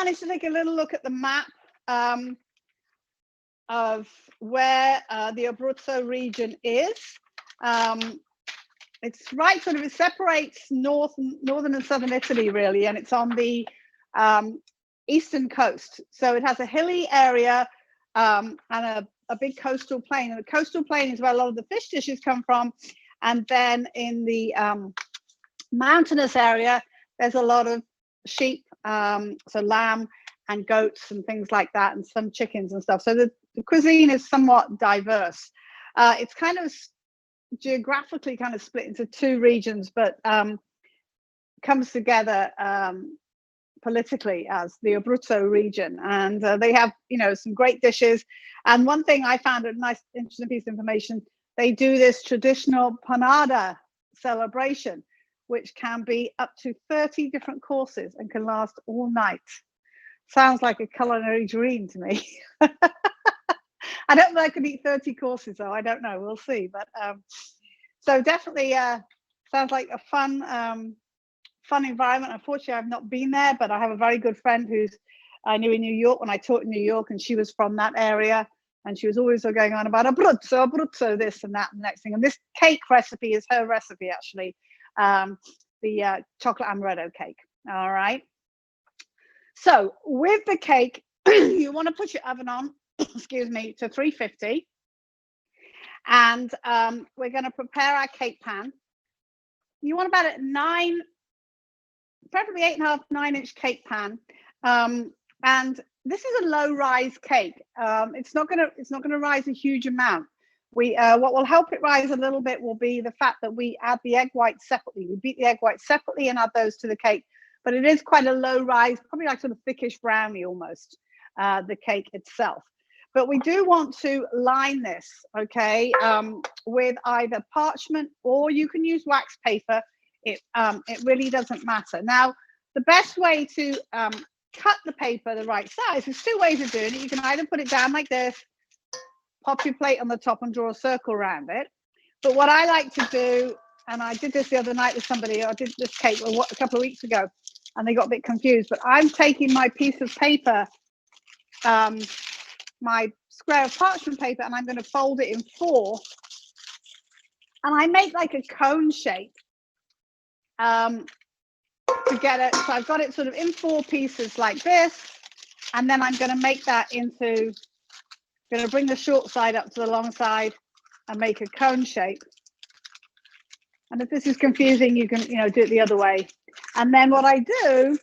managed to take a little look at the map of where the Abruzzo region is. It's right, sort of, it separates northern and southern Italy, really, and it's on the eastern coast. So it has a hilly area and a big coastal plain. And the coastal plain is where a lot of the fish dishes come from. And then in the mountainous area, there's a lot of sheep, so lamb and goats and things like that, and some chickens and stuff. So the cuisine is somewhat diverse. It's kind of geographically kind of split into two regions, but comes together politically as the Abruzzo region. And they have, you know, some great dishes. And one thing I found a nice, interesting piece of information, they do this traditional panada celebration, which can be up to 30 different courses and can last all night. Sounds like a culinary dream to me. I don't know if I could eat 30 courses, though. I don't know. We'll see. But so definitely sounds like a fun environment. Unfortunately, I've not been there, but I have a very good friend who's I knew in New York when I taught in New York, and she was from that area. And she was always going on about Abruzzo, this and that, and the next thing. And this cake recipe is her recipe, actually, the chocolate amaretto cake. All right. So with the cake, you want to put your oven on, excuse me, to 350. And we're going to prepare our cake pan. You want about a 9, preferably 8.5, 9-inch cake pan. And this is a low-rise cake. It's not gonna rise a huge amount. What will help it rise a little bit will be the fact that we add the egg whites separately. We beat the egg whites separately and add those to the cake. But it is quite a low rise, probably like sort of thickish brownie almost, the cake itself. But we do want to line this, okay, with either parchment or you can use wax paper. It really doesn't matter. Now, the best way to cut the paper the right size, there's 2 ways of doing it. You can either put it down like this, pop your plate on the top and draw a circle around it. But what I like to do, and I did this the other night with somebody, I did this cake a couple of weeks ago, and they got a bit confused, but I'm taking my piece of paper, my square of parchment paper, and I'm going to fold it in 4, and I make like a cone shape to get it. So I've got it sort of in 4 pieces like this, and then I'm going to make that into, going to bring the short side up to the long side and make a cone shape. And if this is confusing, you can, you know, do it the other way. And then what I do,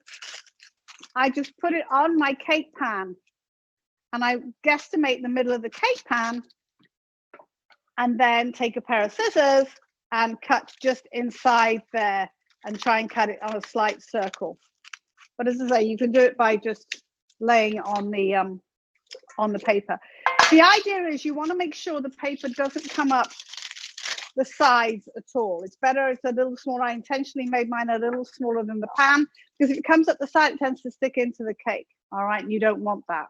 I just put it on my cake pan, and I guesstimate the middle of the cake pan, and then take a pair of scissors and cut just inside there and try and cut it on a slight circle. But as I say, you can do it by just laying it on the paper. The idea is you want to make sure the paper doesn't come up the sides at all. It's better it's a little smaller. I intentionally made mine a little smaller than the pan, because if it comes up the side, it tends to stick into the cake. All right, and you don't want that.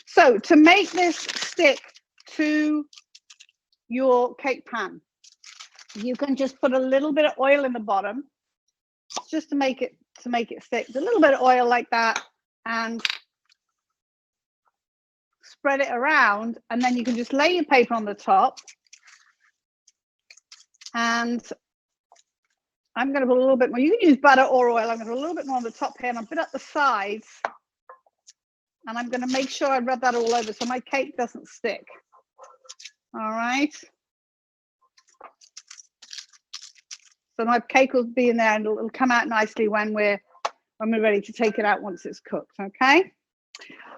So to make this stick to your cake pan, you can just put a little bit of oil in the bottom, just to make it stick. A little bit of oil like that, and spread it around, and then you can just lay your paper on the top. And I'm going to put a little bit more. You can use butter or oil. I'm going to put a little bit more on the top here, and I'll put up the sides. And I'm going to make sure I rub that all over so my cake doesn't stick. All right. So my cake will be in there, and it'll come out nicely when we're ready to take it out once it's cooked. Okay.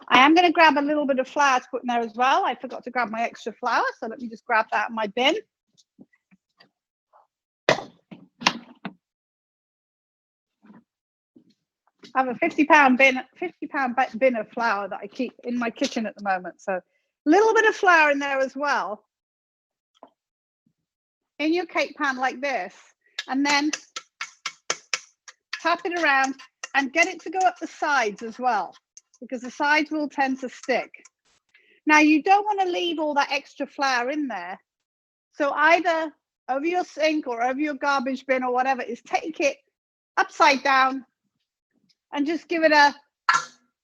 I am going to grab a little bit of flour to put in there as well. I forgot to grab my extra flour, so let me just grab that in my bin. I have a 50-pound bin of flour that I keep in my kitchen at the moment. So a little bit of flour in there as well, in your cake pan like this, and then tap it around and get it to go up the sides as well, because the sides will tend to stick. Now, you don't want to leave all that extra flour in there. So either over your sink or over your garbage bin or whatever, is take it upside down and just give it a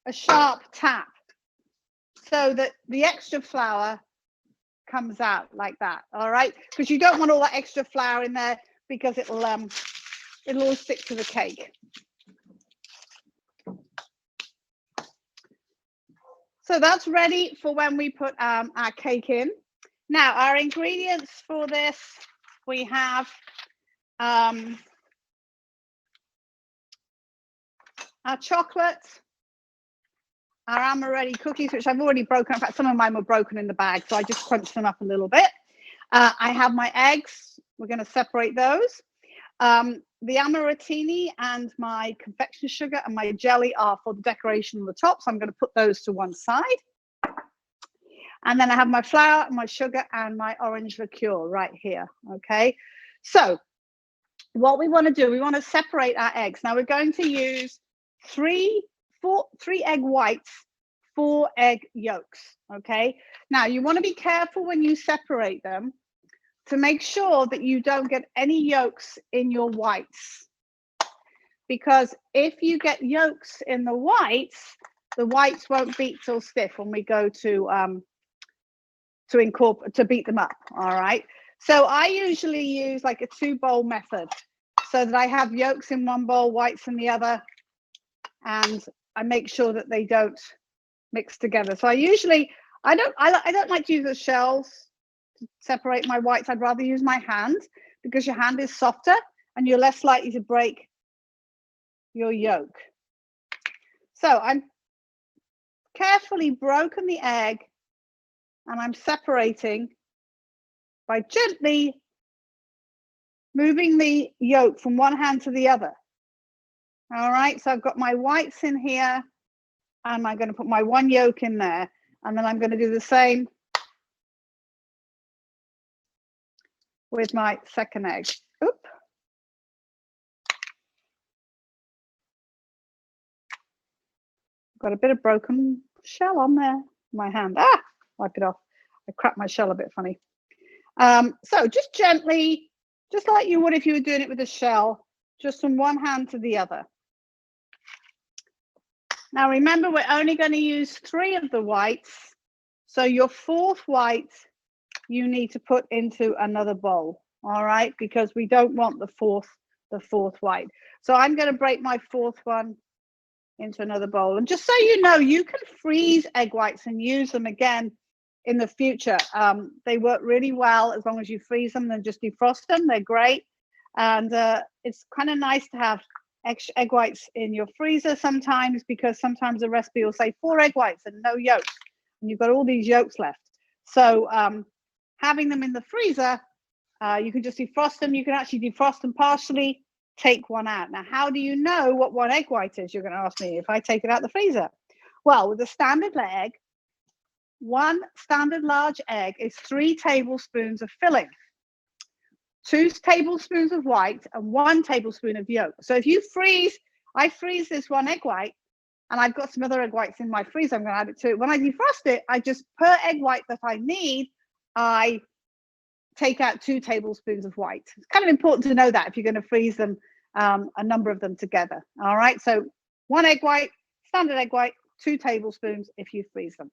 a sharp tap so that the extra flour comes out like that. All right, because you don't want all that extra flour in there because it'll all stick to the cake. So that's ready for when we put our cake in. Now, our ingredients for this, we have our chocolate, our amaretti cookies, which I've already broken. In fact, some of mine were broken in the bag, so I just crunched them up a little bit. I have my eggs. We're going to separate those. The amarettini and my confection sugar and my jelly are for the decoration on the top, so I'm going to put those to one side. And then I have my flour and my sugar and my orange liqueur right here. Okay, so what we want to do, we want to separate our eggs. Now we're going to use three egg whites, 4 egg yolks. Okay, now you want to be careful when you separate them to make sure that you don't get any yolks in your whites, because if you get yolks in the whites won't beat till stiff when we go to beat them up. All right, so I usually use like a 2-bowl method so that I have yolks in one bowl, whites in the other, and I make sure that they don't mix together. So I don't like to use the shells to separate my whites. I'd rather use my hand because your hand is softer and you're less likely to break your yolk. So I'm carefully broken the egg and I'm separating by gently moving the yolk from one hand to the other. All right, so I've got my whites in here and I'm going to put my 1 yolk in there, and then I'm going to do the same with my second egg. Oop. Got a bit of broken shell on there. My hand. Wipe it off. I cracked my shell a bit funny. So just gently, just like you would if you were doing it with a shell, just from one hand to the other. Now remember, we're only going to use 3 of the whites. So your 4th white, you need to put into another bowl. All right, because we don't want the fourth white. So I'm going to break my 4th one into another bowl. And just so you know, you can freeze egg whites and use them again in the future. They work really well as long as you freeze them and just defrost them. They're great. And it's kind of nice to have extra egg whites in your freezer sometimes, because sometimes the recipe will say 4 egg whites and no yolks, and you've got all these yolks left. So having them in the freezer, you can just defrost them. You can actually defrost them partially, take one out. Now, how do you know what 1 egg white is? You're going to ask me if I take it out the freezer. Well, with a standard egg, 1 standard large egg is 3 tablespoons of filling, 2 tablespoons of white, and 1 tablespoon of yolk. So if you I freeze this 1 egg white, and I've got some other egg whites in my freezer, I'm going to add it to it. When I defrost it, I just, per egg white that I need, I take out 2 tablespoons of white. It's kind of important to know that if you're going to freeze them, a number of them together. All right, so 1 egg white, standard egg white, 2 tablespoons if you freeze them.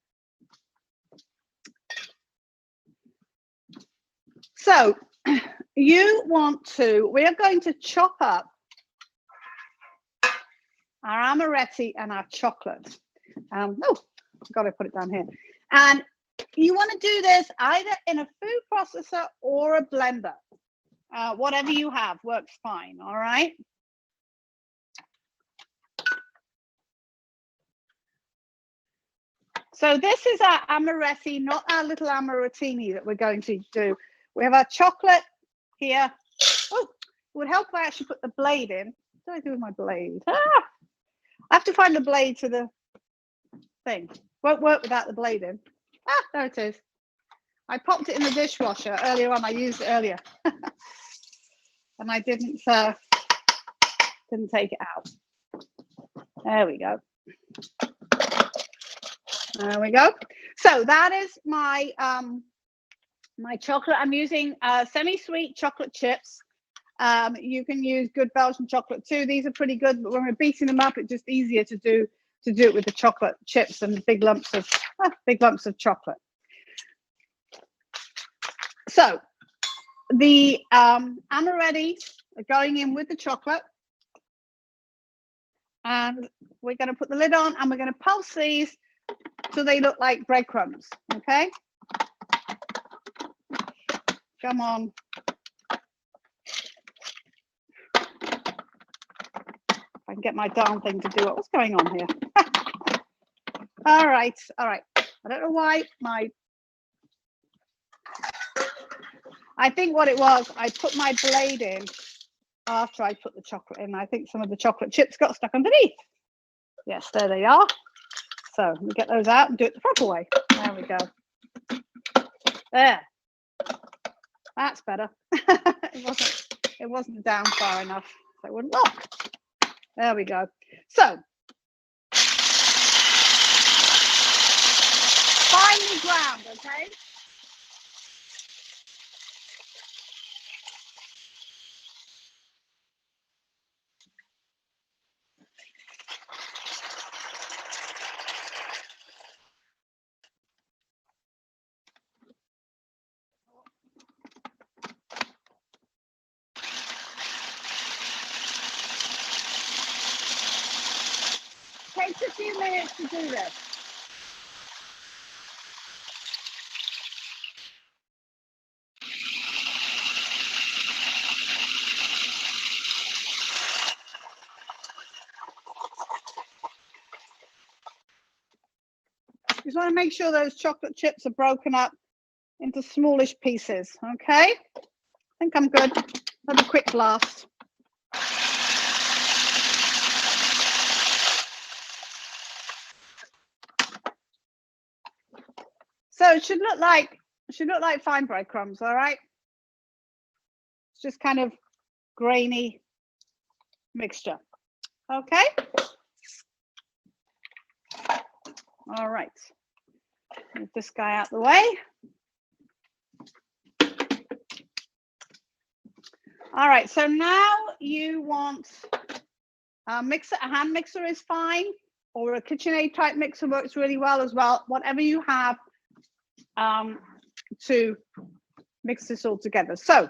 So we are going to chop up our amaretti and our chocolate. I've got to put it down here. And you want to do this either in a food processor or a blender. Whatever you have works fine, all right? So this is our amaretti, not our little amarettini that we're going to do. We have our chocolate here. Oh, it would help if I actually put the blade in. What do I do with my blade? I have to find the blade to the thing. Won't work without the blade in. There it is. I popped it in the dishwasher earlier on. I used it earlier. And I didn't take it out. There we go. There we go. So that is my my chocolate. I'm using semi-sweet chocolate chips. You can use good Belgian chocolate too. These are pretty good, but when we're beating them up, it's just easier to do to do it with the chocolate chips and big lumps of chocolate. So the amaretti are going in with the chocolate, and we're going to put the lid on, and we're going to pulse these so they look like breadcrumbs. Okay, come on. I can get my darn thing to do it. What's going on here? all right. I don't know why I think what it was, I put my blade in after I put the chocolate in. I think some of the chocolate chips got stuck underneath. Yes, there they are. So we get those out and do it the proper way. There we go. There. That's better. it wasn't down far enough, so it wouldn't look. There we go. So finely ground, okay? Takes a few minutes to do this. Just want to make sure those chocolate chips are broken up into smallish pieces. Okay, I think I'm good. Have a quick blast. So it should look like fine breadcrumbs. All right, it's just kind of grainy mixture. Okay. All right. Move this guy out the way. All right. So now you want a mixer. A hand mixer is fine, or a KitchenAid type mixer works really well as well. Whatever you have to mix this all together. So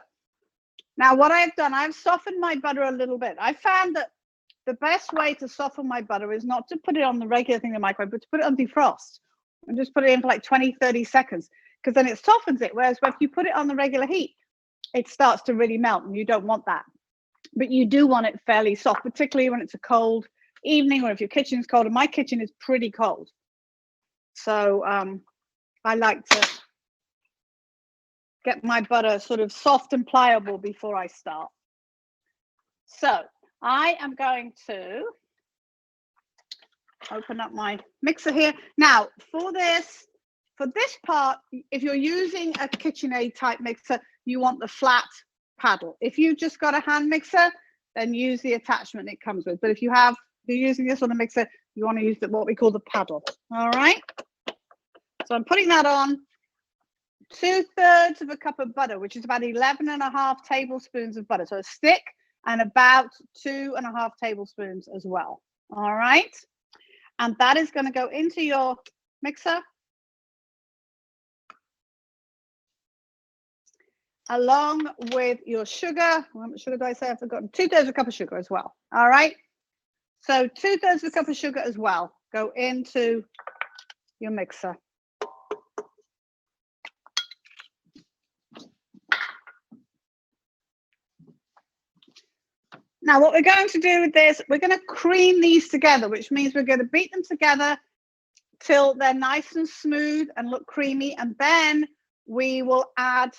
now what I've done, I've softened my butter a little bit. I found that the best way to soften my butter is not to put it on the regular thing in the microwave, but to put it on defrost and just put it in for like 20, 30 seconds, because then it softens it. Whereas if you put it on the regular heat, it starts to really melt, and you don't want that. But you do want it fairly soft, particularly when it's a cold evening or if your kitchen's cold. And my kitchen is pretty cold. So I like to get my butter sort of soft and pliable before I start. So I am going to open up my mixer here. Now for this part, if you're using a KitchenAid type mixer, you want the flat paddle. If you've just got a hand mixer, then use the attachment it comes with. But if you're using this on a mixer, you want to use what we call the paddle. All right. So I'm putting that on. 2/3 of a cup of butter, which is about 11.5 tablespoons of butter. So a stick and about 2.5 tablespoons as well. All right. And that is going to go into your mixer along with your sugar. How much sugar do I say? I've forgotten. 2/3 of a cup of sugar as well. All right. So 2/3 of a cup of sugar as well go into your mixer. Now, what we're going to do with this, we're going to cream these together, which means we're going to beat them together till they're nice and smooth and look creamy. And then we will add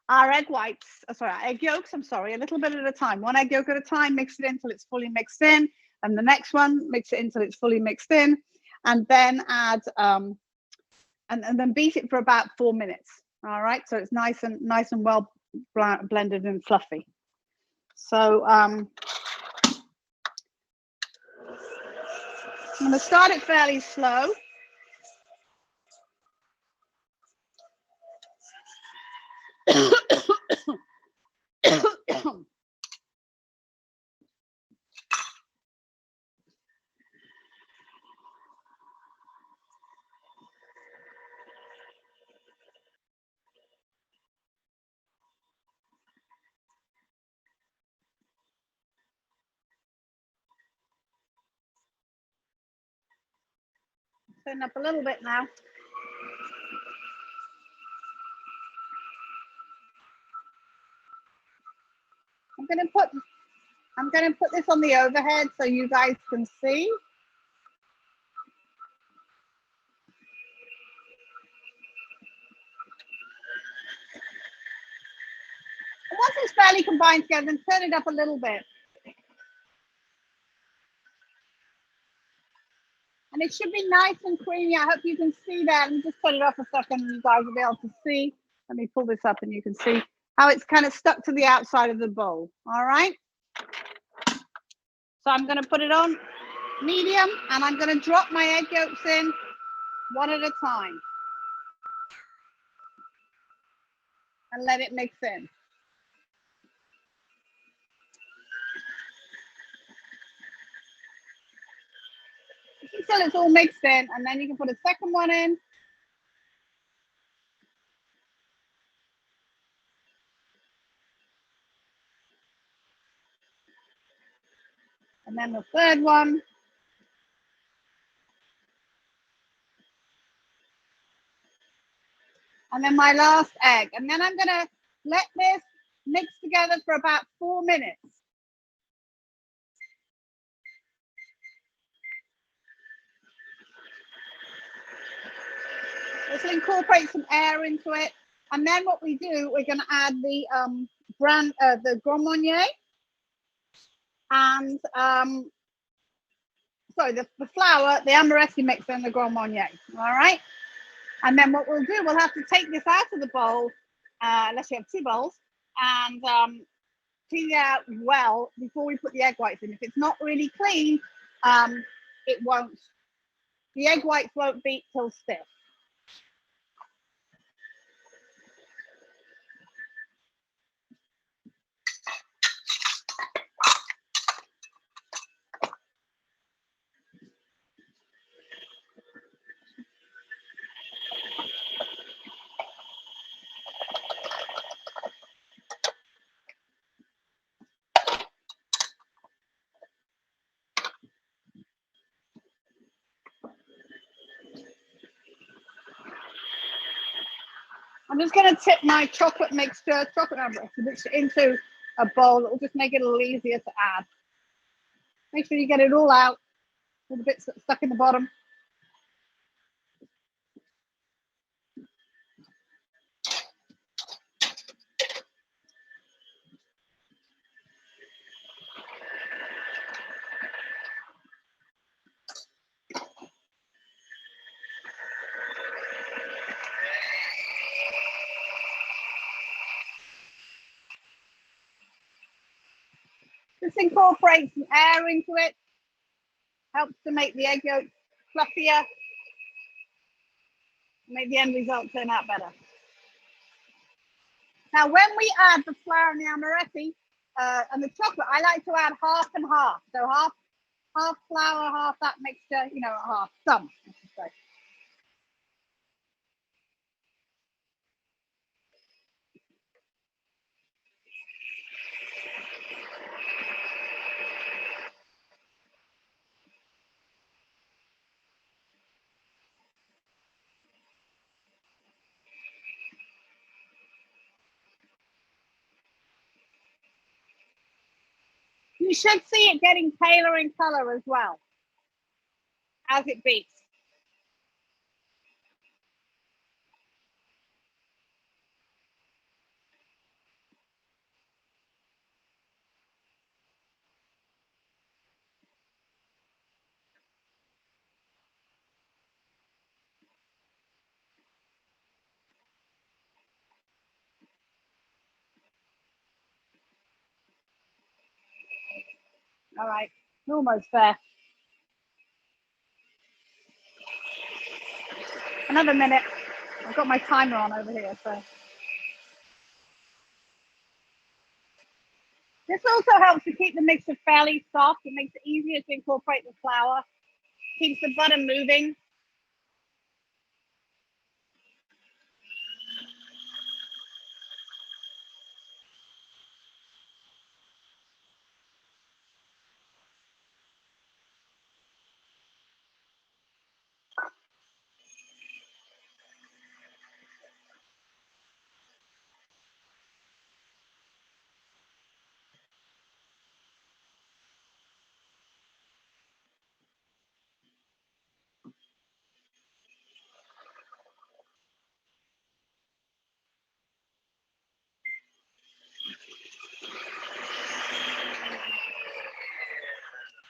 our egg yolks, a little bit at a time. One egg yolk at a time, mix it in until it's fully mixed in. And the next one, mix it until it's fully mixed in. And then add, and then beat it for about 4 minutes. All right, so it's nice and well blended and fluffy. So I'm going to start it fairly slow. Turn up a little bit now. I'm going to put this on the overhead so you guys can see. And once it's fairly combined together, then turn it up a little bit. And it should be nice and creamy. I hope you can see that. Let me just turn it off a second and you guys will be able to see. Let me pull this up and you can see how it's kind of stuck to the outside of the bowl. All right. So I'm going to put it on medium and I'm going to drop my egg yolks in one at a time and let it mix in. Until it's all mixed in, and then you can put a second one in. And then the third one. And then my last egg. And then I'm gonna let this mix together for about 4 minutes. This will incorporate some air into it. And then what we do, we're gonna add the the Grand Marnier and sorry, the flour, the amaretti mix and the Grand Marnier. All right. And then what we'll do, we'll have to take this out of the bowl, unless you have 2 bowls, and clean it out well before we put the egg whites in. If it's not really clean, it won't. The egg whites won't beat till stiff. I'm just going to tip my chocolate mixture into a bowl. It will just make it a little easier to add. Make sure you get it all out. All the bits that stuck in the bottom. Just incorporate some air into it. Helps to make the egg yolk fluffier. Make the end result turn out better. Now, when we add the flour and the amaretti and the chocolate, I like to add half and half. So half flour, half that mixture, you know, half, some, I should say. You should see it getting paler in color as well as it beats. All right, almost there. Another minute. I've got my timer on over here, so. This also helps to keep the mixture fairly soft. It makes it easier to incorporate the flour. Keeps the butter moving.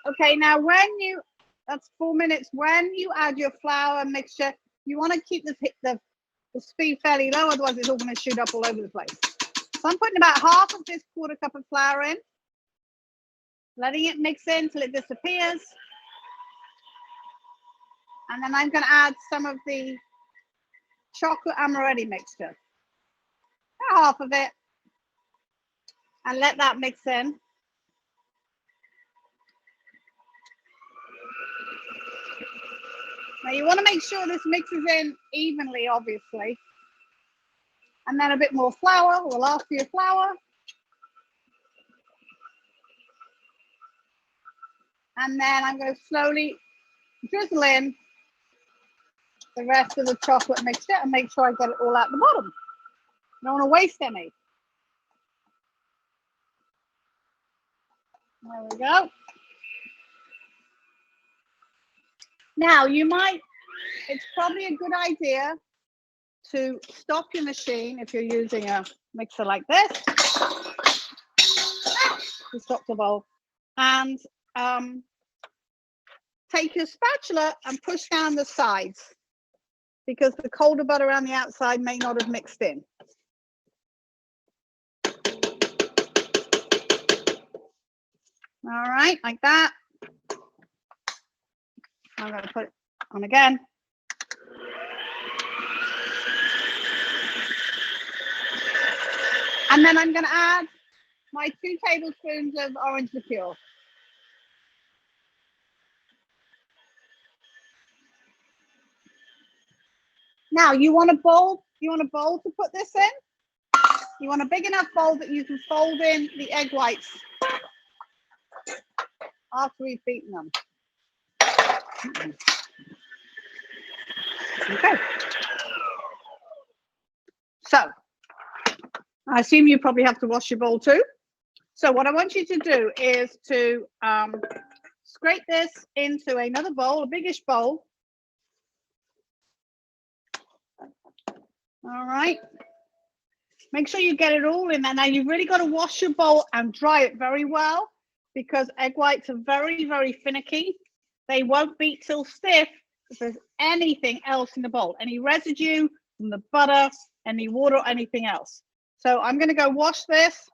Okay, now that's 4 minutes. When you add your flour mixture, you want to keep the speed fairly low, otherwise it's all going to shoot up all over the place. So I'm putting about half of this quarter cup of flour in, letting it mix in till it disappears. And then I'm going to add some of the chocolate amaretti mixture, about half of it, and let that mix in. Now you want to make sure this mixes in evenly, obviously. And then a bit more flour will ask for your flour. And then I'm going to slowly drizzle in the rest of the chocolate mixture and make sure I get it all out the bottom. I don't want to waste any. There we go. Now it's probably a good idea to stop your machine if you're using a mixer like this. To stop the bowl. And take your spatula and push down the sides, because the colder butter around the outside may not have mixed in. All right, like that. I'm going to put it on again. And then I'm going to add my 2 tablespoons of orange liqueur. Now you want a bowl to put this in. You want a big enough bowl that you can fold in the egg whites after we've beaten them. Okay. So I assume you probably have to wash your bowl too. So what I want you to do is to scrape this into another bowl, a biggish bowl. All right. Make sure you get it all in there. Now you've really got to wash your bowl and dry it very well, because egg whites are very, very finicky. They won't beat till stiff if there's anything else in the bowl, any residue from the butter, any water, or anything else. So I'm going to go wash this,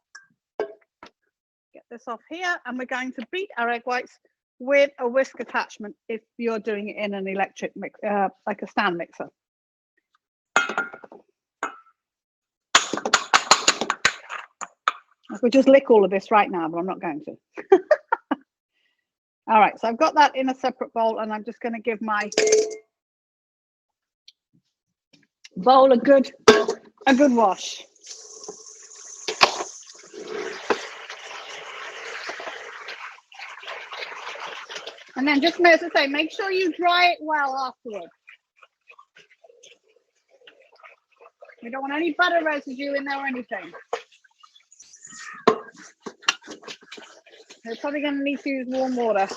get this off here, and we're going to beat our egg whites with a whisk attachment if you're doing it in an electric mix, like a stand mixer. I could just lick all of this right now, but I'm not going to. All right, so I've got that in a separate bowl, and I'm just going to give my bowl a good wash. And then just, as I say, make sure you dry it well afterwards. We don't want any butter residue in there or anything. We're probably going to need to use warm water.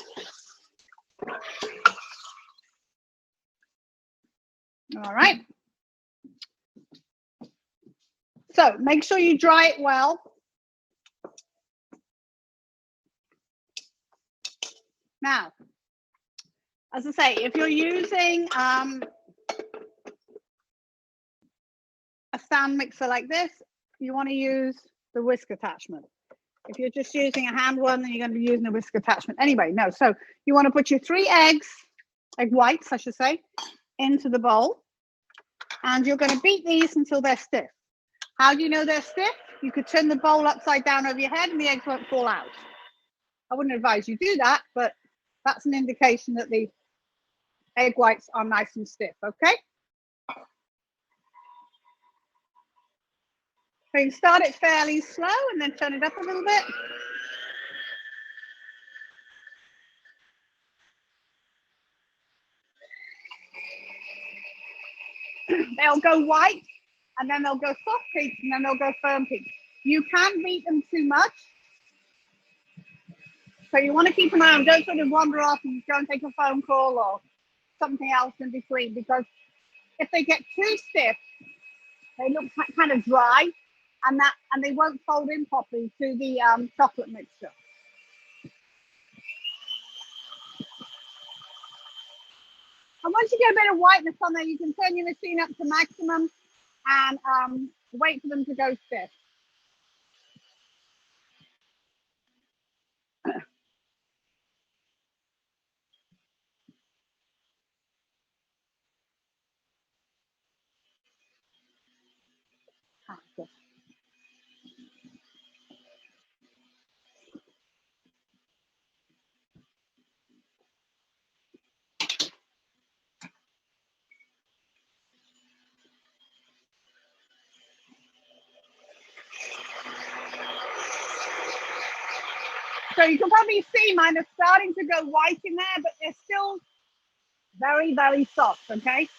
All right. So make sure you dry it well. Now, as I say, if you're using a stand mixer like this, you want to use the whisk attachment. If you're just using a hand one, then you're going to be using a whisk attachment. Anyway, no. So you want to put your 3 eggs, egg whites, I should say, into the bowl. And you're going to beat these until they're stiff. How do you know they're stiff? You could turn the bowl upside down over your head and the eggs won't fall out. I wouldn't advise you do that, but that's an indication that the egg whites are nice and stiff, okay? So you start it fairly slow and then turn it up a little bit. They'll go white, and then they'll go soft peaks, and then they'll go firm peaks. You can beat them too much. So you want to keep an eye on, don't sort of wander off and go and take a phone call or something else in between, because if they get too stiff, they look kind of dry, and they won't fold in properly to the chocolate mixture. And once you get a bit of whiteness on there, you can turn your machine up to maximum and wait for them to go stiff. So you can probably see mine are starting to go white in there, but they're still very, very soft, okay?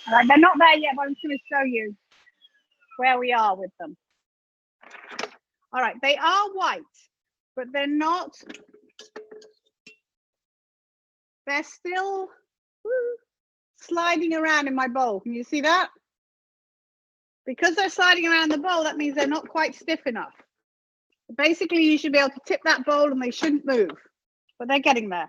All right, they're not there yet, but I'm just going to show you where we are with them. All right, they are white, but they're not, they're still sliding around in my bowl. Can you see that? Because they're sliding around the bowl, that means they're not quite stiff enough. Basically, you should be able to tip that bowl and they shouldn't move, but they're getting there.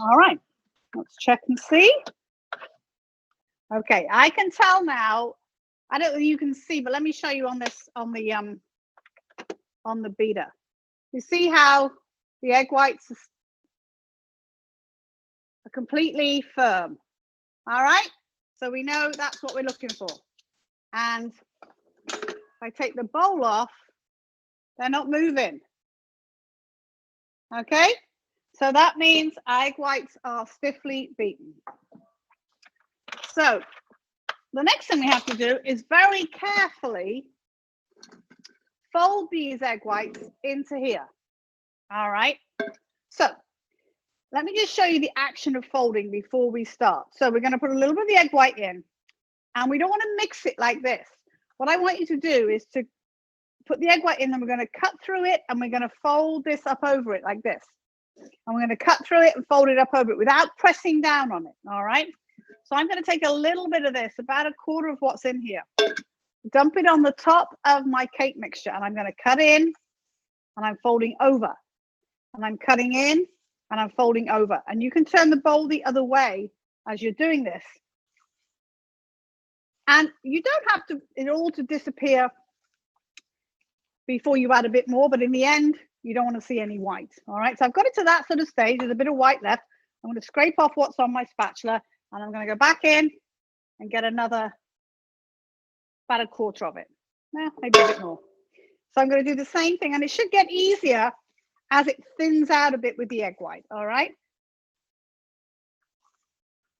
All right, let's check and see. Okay, I can tell now. I don't know if you can see, but let me show you on this, on the beater. You see how the egg whites are completely firm. All right, so we know that's what we're looking for. And if I take the bowl off, they're not moving. Okay, so that means egg whites are stiffly beaten. So the next thing we have to do is very carefully fold these egg whites into here. All right, so let me just show you the action of folding before we start. So we're going to put a little bit of the egg white in, and we don't want to mix it like this. What I want you to do is to put the egg white in, and we're going to cut through it, and we're going to fold this up over it like this. And we're going to cut through it and fold it up over it without pressing down on it. All right, so I'm going to take a little bit of this, about a quarter of what's in here, dump it on the top of my cake mixture, and I'm going to cut in, and I'm folding over, and I'm cutting in, and I'm folding over. And you can turn the bowl the other way as you're doing this. And you don't have to it all to disappear before you add a bit more, but in the end, you don't want to see any white. All right, so I've got it to that sort of stage. There's a bit of white left. I'm going to scrape off what's on my spatula, and I'm going to go back in and get another, about a quarter of it. Maybe a bit more. So I'm going to do the same thing, and it should get easier as it thins out a bit with the egg white. All right.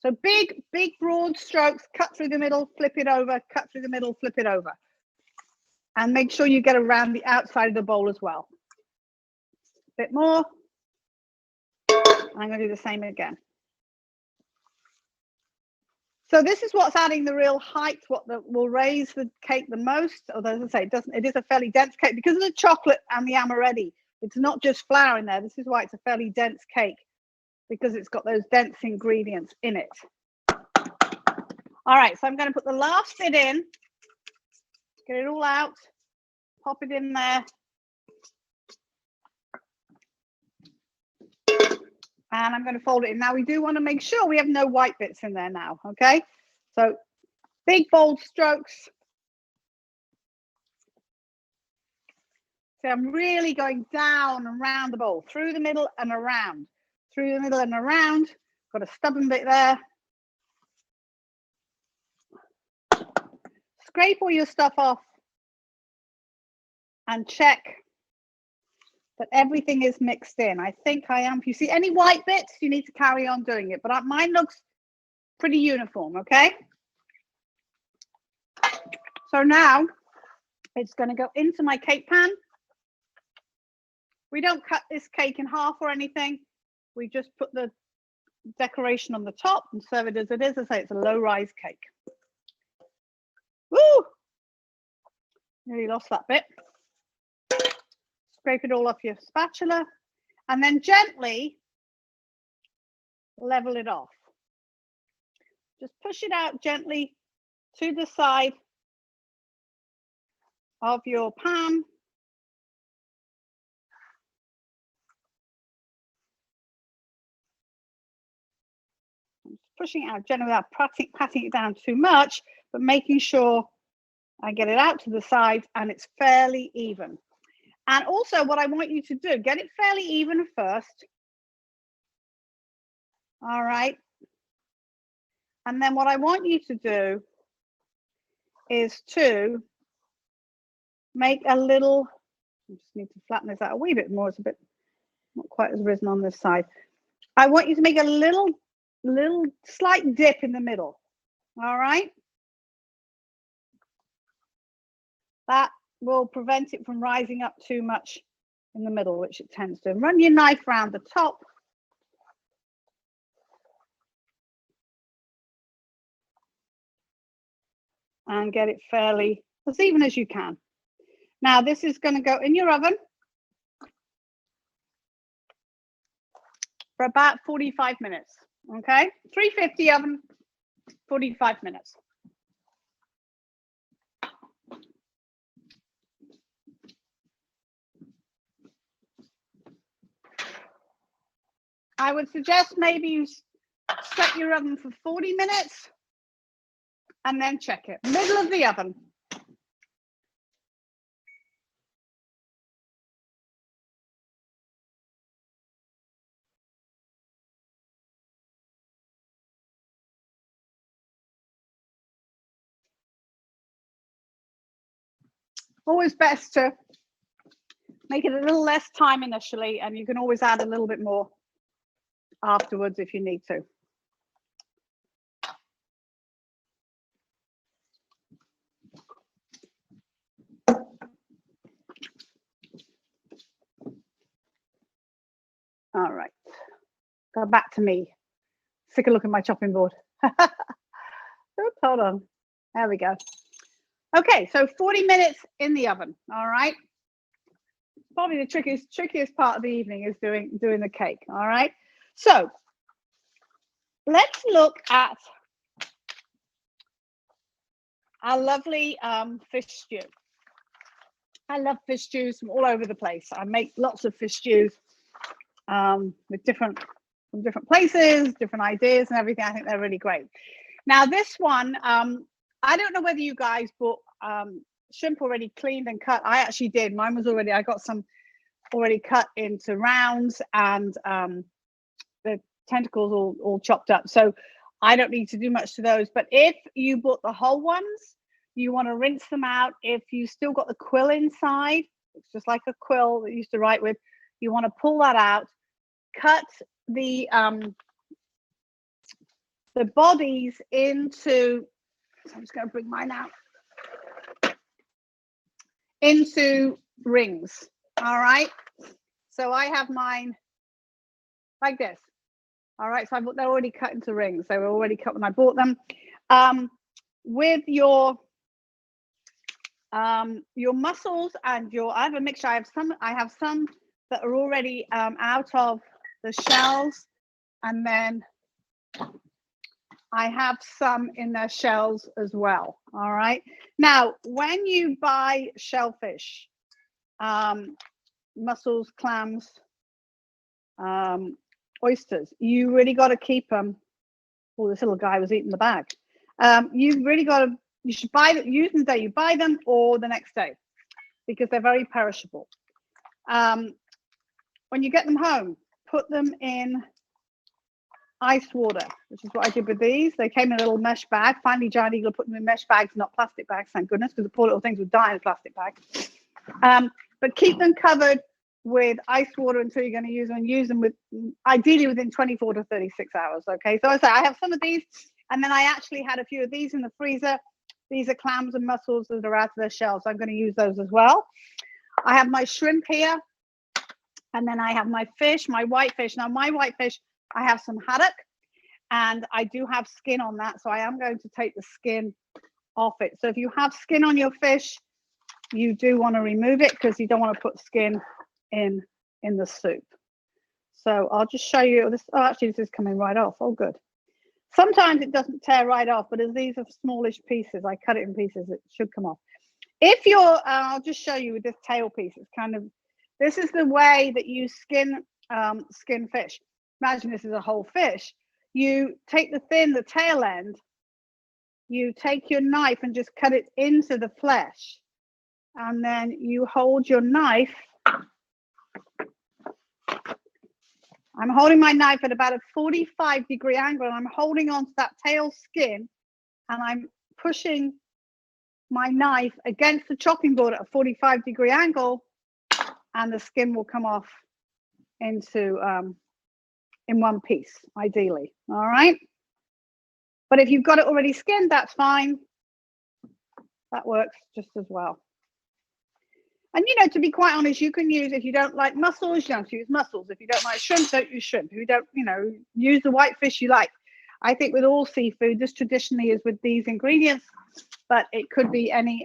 So big, broad strokes, cut through the middle, flip it over, cut through the middle, flip it over. And make sure you get around the outside of the bowl as well. A bit more. I'm going to do the same again. So this is what's adding the real height, what will raise the cake the most. Although, as I say, it is a fairly dense cake because of the chocolate and the amaretti. It's not just flour in there. This is why it's a fairly dense cake, because it's got those dense ingredients in it. All right, so I'm going to put the last bit in, get it all out, pop it in there. And I'm going to fold it in. Now we do want to make sure we have no white bits in there now, okay? So big, bold strokes. So I'm really going down and around the bowl, through the middle and around, through the middle and around. Got a stubborn bit there. scrape all your stuff off and check that everything is mixed in. I think I am. If you see any white bits, you need to carry on doing it. But mine looks pretty uniform, okay? So now it's going to go into my cake pan. We don't cut this cake in half or anything. We just put the decoration on the top and serve it as it is. I say it's a low-rise cake. Woo! Nearly lost that bit. Scrape it all off your spatula and then gently level it off. Just push it out gently to the side of your pan. Pushing it out gently without patting it down too much, but making sure I get it out to the side and it's fairly even. And also what I want you to do, get it fairly even first. All right. And then what I want you to do is to make a little, I just need to flatten this out a wee bit more. It's a bit, not quite as risen on this side. I want you to make a little slight dip in the middle. All right. That will prevent it from rising up too much in the middle, which it tends to. And run your knife around the top. And get it fairly as even as you can. Now this is going to go in your oven for about 45 minutes. Okay, 350 oven, 45 minutes. I would suggest maybe you set your oven for 40 minutes and then check it. Middle of the oven. Always best to make it a little less time initially, and you can always add a little bit more afterwards if you need to. All right, go back to me. Take a look at my chopping board. Oops, hold on. There we go. Okay, so 40 minutes in the oven. All right. Probably the trickiest part of the evening is doing the cake. All right. So let's look at our lovely fish stew. I love fish stews from all over the place. I make lots of fish stews with from different places, different ideas and everything. I think they're really great. Now this one, I don't know whether you guys bought shrimp already cleaned and cut. I actually did. Mine was already, I got some already cut into rounds and the tentacles all chopped up. So I don't need to do much to those. But if you bought the whole ones, you want to rinse them out. If you still got the quill inside, it's just like a quill that you used to write with, you want to pull that out, cut the bodies into, so I'm just going to bring mine out, into rings. All right. So I have mine like this. All right. So they're already cut into rings. They were already cut when I bought them. With your mussels and I have a mixture. I have some that are already out of the shells, and then I have some in their shells as well. All right. Now, when you buy shellfish, mussels, clams, oysters, you really got to keep them. Oh, this little guy was eating the bag. You've really got to, you should buy them, use them the day you buy them or the next day, because they're very perishable. When you get them home, put them in ice water, which is what I did with these. They came in a little mesh bag. Finally, Giant Eagle put them in mesh bags, not plastic bags, thank goodness, because the poor little things would die in a plastic bag. But keep them covered with ice water until you're going to use them, and use them with ideally within 24 to 36 hours. Okay, so I say I have some of these, and then I actually had a few of these in the freezer. These are clams and mussels that are out of their shells. So I'm going to use those as well. I have my shrimp here, and then I have my fish, my whitefish. Now my whitefish, I have some haddock, and I do have skin on that, so I am going to take the skin off it. So if you have skin on your fish, you do want to remove it, because you don't want to put skin in the soup. So I'll just show you this. Oh, actually this is coming right off. Oh, good. Sometimes it doesn't tear right off, but as these are smallish pieces, I cut it in pieces, it should come off. If you're, I'll just show you with this tail piece. It's kind of, this is the way that you skin fish. Imagine this is a whole fish. You take the tail end, you take your knife and just cut it into the flesh. And then you hold your knife. I'm holding my knife at about a 45-degree angle, and I'm holding on to that tail skin, and I'm pushing my knife against the chopping board at a 45-degree angle, and the skin will come off into in one piece, ideally. All right. But if you've got it already skinned, that's fine. That works just as well. And, you know, to be quite honest, you can use, if you don't like mussels, you don't use mussels. If you don't like shrimp, don't use shrimp. If you don't, you know, use the white fish you like. I think with all seafood, this traditionally is with these ingredients, but it could be any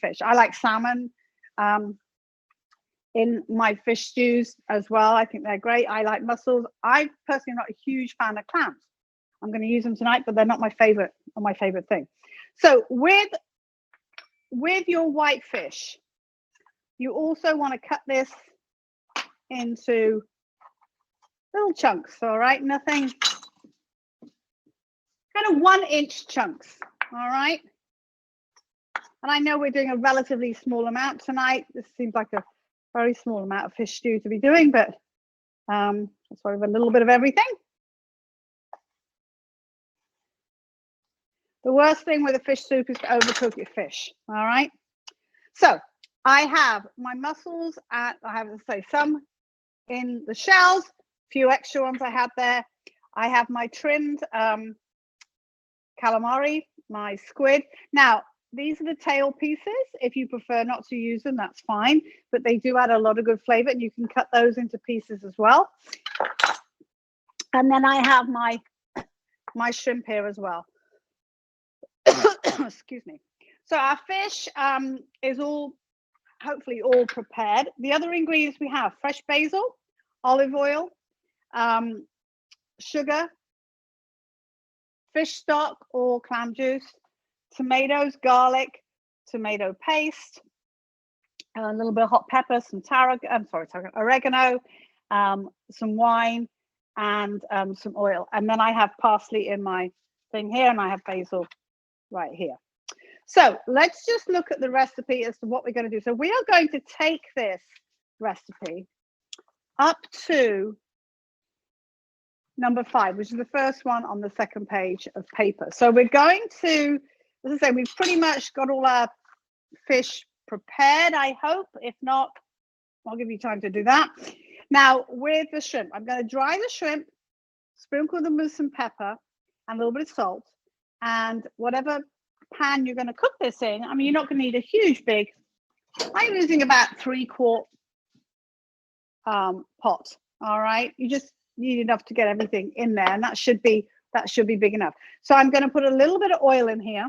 fish. I like salmon in my fish stews as well. I think they're great. I like mussels. I personally am not a huge fan of clams. I'm going to use them tonight, but they're not my favorite thing. So with your white fish, you also want to cut this into little chunks, all right? Nothing, kind of 1-inch chunks, all right? And I know we're doing a relatively small amount tonight. This seems like a very small amount of fish stew to be doing, but that's why we have a little bit of everything. The worst thing with a fish soup is to overcook your fish, all right? So I have my mussels, and I have to say some in the shells, a few extra ones I had there. I have my trimmed calamari, my squid. Now, these are the tail pieces. If you prefer not to use them, that's fine, but they do add a lot of good flavor, and you can cut those into pieces as well. And then I have my shrimp here as well. Excuse me. So our fish is hopefully all prepared. The other ingredients we have: fresh basil, olive oil, sugar, fish stock or clam juice, tomatoes, garlic, tomato paste, a little bit of hot pepper, some oregano, some wine, and some oil. And then I have parsley in my thing here, and I have basil right here. So let's just look at the recipe as to what we're going to do. So we are going to take this recipe up to number 5, which is the first one on the second page of paper. So we're going to, as I say, we've pretty much got all our fish prepared, I hope. If not, I'll give you time to do that. Now, with the shrimp, I'm going to dry the shrimp, sprinkle them with some pepper and a little bit of salt, and whatever pan you're going to cook this in. I mean, you're not going to need a huge big. I'm using about 3-quart pot. All right, you just need enough to get everything in there, and that should be big enough. So I'm going to put a little bit of oil in here,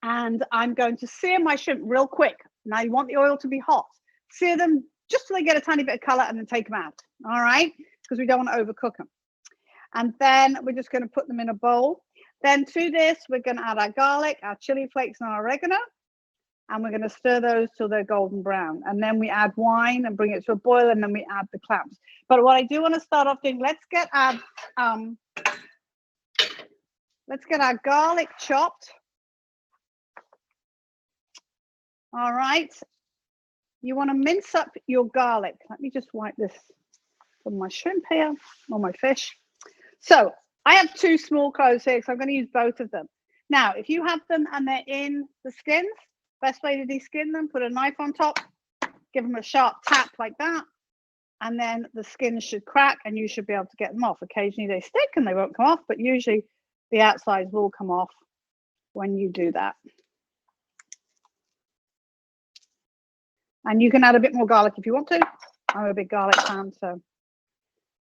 and I'm going to sear my shrimp real quick. Now you want the oil to be hot. Sear them just till they get a tiny bit of color, and then take them out. All right, because we don't want to overcook them. And then we're just going to put them in a bowl. Then to this, we're going to add our garlic, our chili flakes, and our oregano. And we're going to stir those till they're golden brown. And then we add wine and bring it to a boil, and then we add the clams. But what I do want to start off doing, let's get our garlic chopped. All right. You want to mince up your garlic. Let me just wipe this from my shrimp here, or my fish. So I have 2 small cloves here, so I'm going to use both of them. Now, if you have them and they're in the skins, best way to de-skin them, put a knife on top, give them a sharp tap like that, and then the skins should crack and you should be able to get them off. Occasionally they stick and they won't come off, but usually the outsides will come off when you do that. And you can add a bit more garlic if you want to. I'm a big garlic fan, so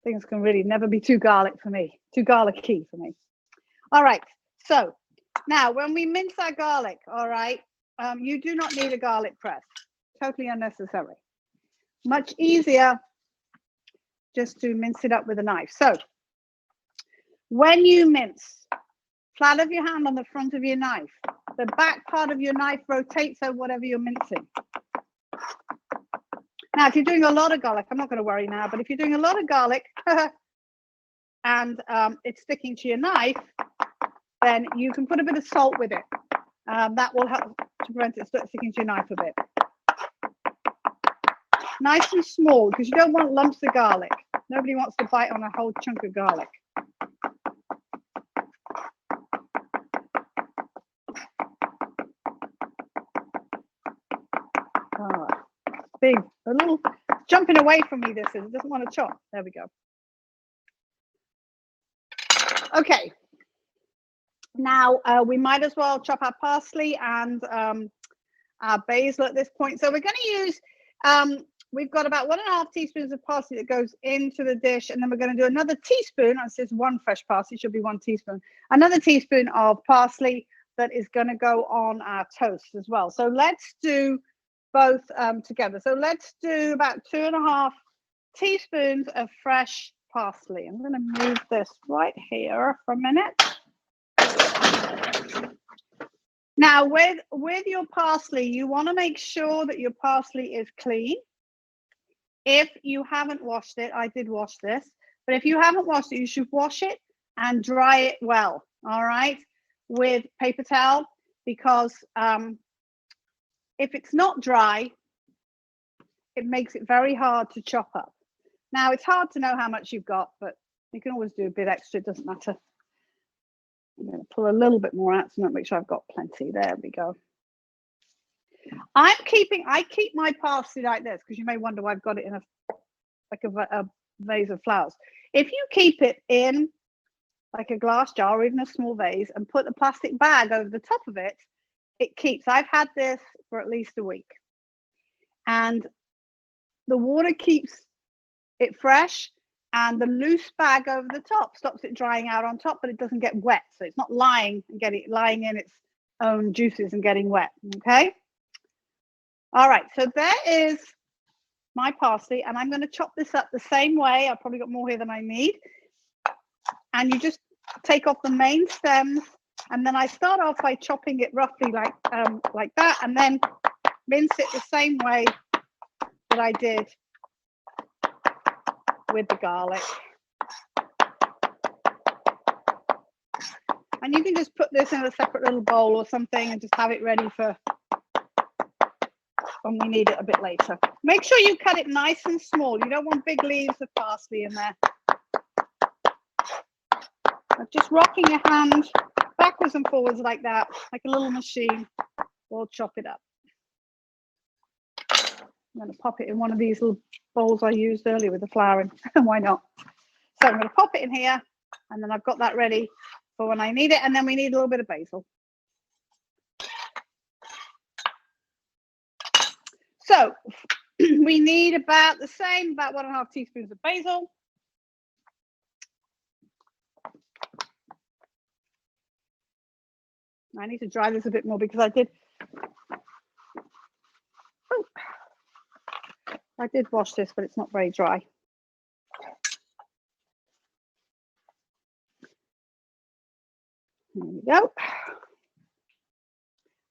things can really never be too garlicky for me. All right, so now when we mince our garlic, all right, you do not need a garlic press. Totally unnecessary. Much easier just to mince it up with a knife. So when you mince, flat of your hand on the front of your knife, the back part of your knife rotates over whatever you're mincing. Now, if you're doing a lot of garlic, I'm not going to worry now, but if you're doing a lot of garlic and it's sticking to your knife, then you can put a bit of salt with it. That will help to prevent it sticking to your knife a bit. Nice and small, because you don't want lumps of garlic. Nobody wants to bite on a whole chunk of garlic. Oh, big, a little jumping away from me. This is, it doesn't want to chop. There we go. Okay. Now we might as well chop our parsley and our basil at this point. So we're going to use. We've got about 1.5 teaspoons of parsley that goes into the dish, and then we're going to do another teaspoon. This is 1 fresh parsley, should be 1 teaspoon. Another teaspoon of parsley that is going to go on our toast as well. So let's do both together. So let's do about 2.5 teaspoons of fresh parsley. I'm going to move this right here for a minute. Now, with your parsley, you want to make sure that your parsley is clean. If you haven't washed it, I did wash this, but if you haven't washed it, you should wash it and dry it well, all right, with paper towel, because if it's not dry, it makes it very hard to chop up. Now, it's hard to know how much you've got, but you can always do a bit extra, it doesn't matter. I'm going to pull a little bit more out to make sure I've got plenty. There we go. I keep my parsley like this, because you may wonder why I've got it in a vase of flowers. If you keep it in like a glass jar or even a small vase and put a plastic bag over the top of it, it keeps. I've had this for at least a week, and the water keeps it fresh, and the loose bag over the top stops it drying out on top, but it doesn't get wet, so it's not lying in its own juices and getting wet. Okay. All right, so there is my parsley, and I'm going to chop this up the same way. I've probably got more here than I need. And you just take off the main stems, and then I start off by chopping it roughly like that, and then mince it the same way that I did with the garlic. And you can just put this in a separate little bowl or something and just have it ready for when we need it a bit later. Make sure you cut it nice and small. You don't want big leaves of parsley in there. Just rocking your hand backwards and forwards like that, like a little machine, will chop it up. I'm going to pop it in one of these little bowls I used earlier with the flour in. Why not? So I'm going to pop it in here, and then I've got that ready for when I need it. And then we need a little bit of basil. So we need about the same, about 1.5 teaspoons of basil. I need to dry this a bit more because I did wash this, but it's not very dry. There we go.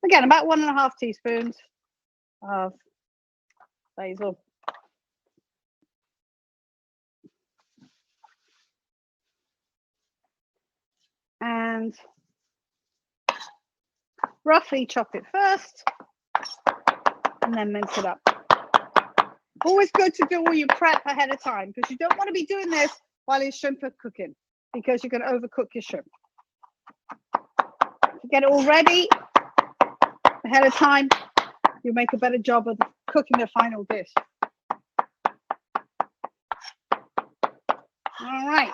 Again, about 1.5 teaspoons of basil. And roughly chop it first and then mince it up. Always good to do all your prep ahead of time, because you don't want to be doing this while your shrimp are cooking. because you're going to overcook your shrimp. If you get it all ready ahead of time, you make a better job of cooking the final dish. All right,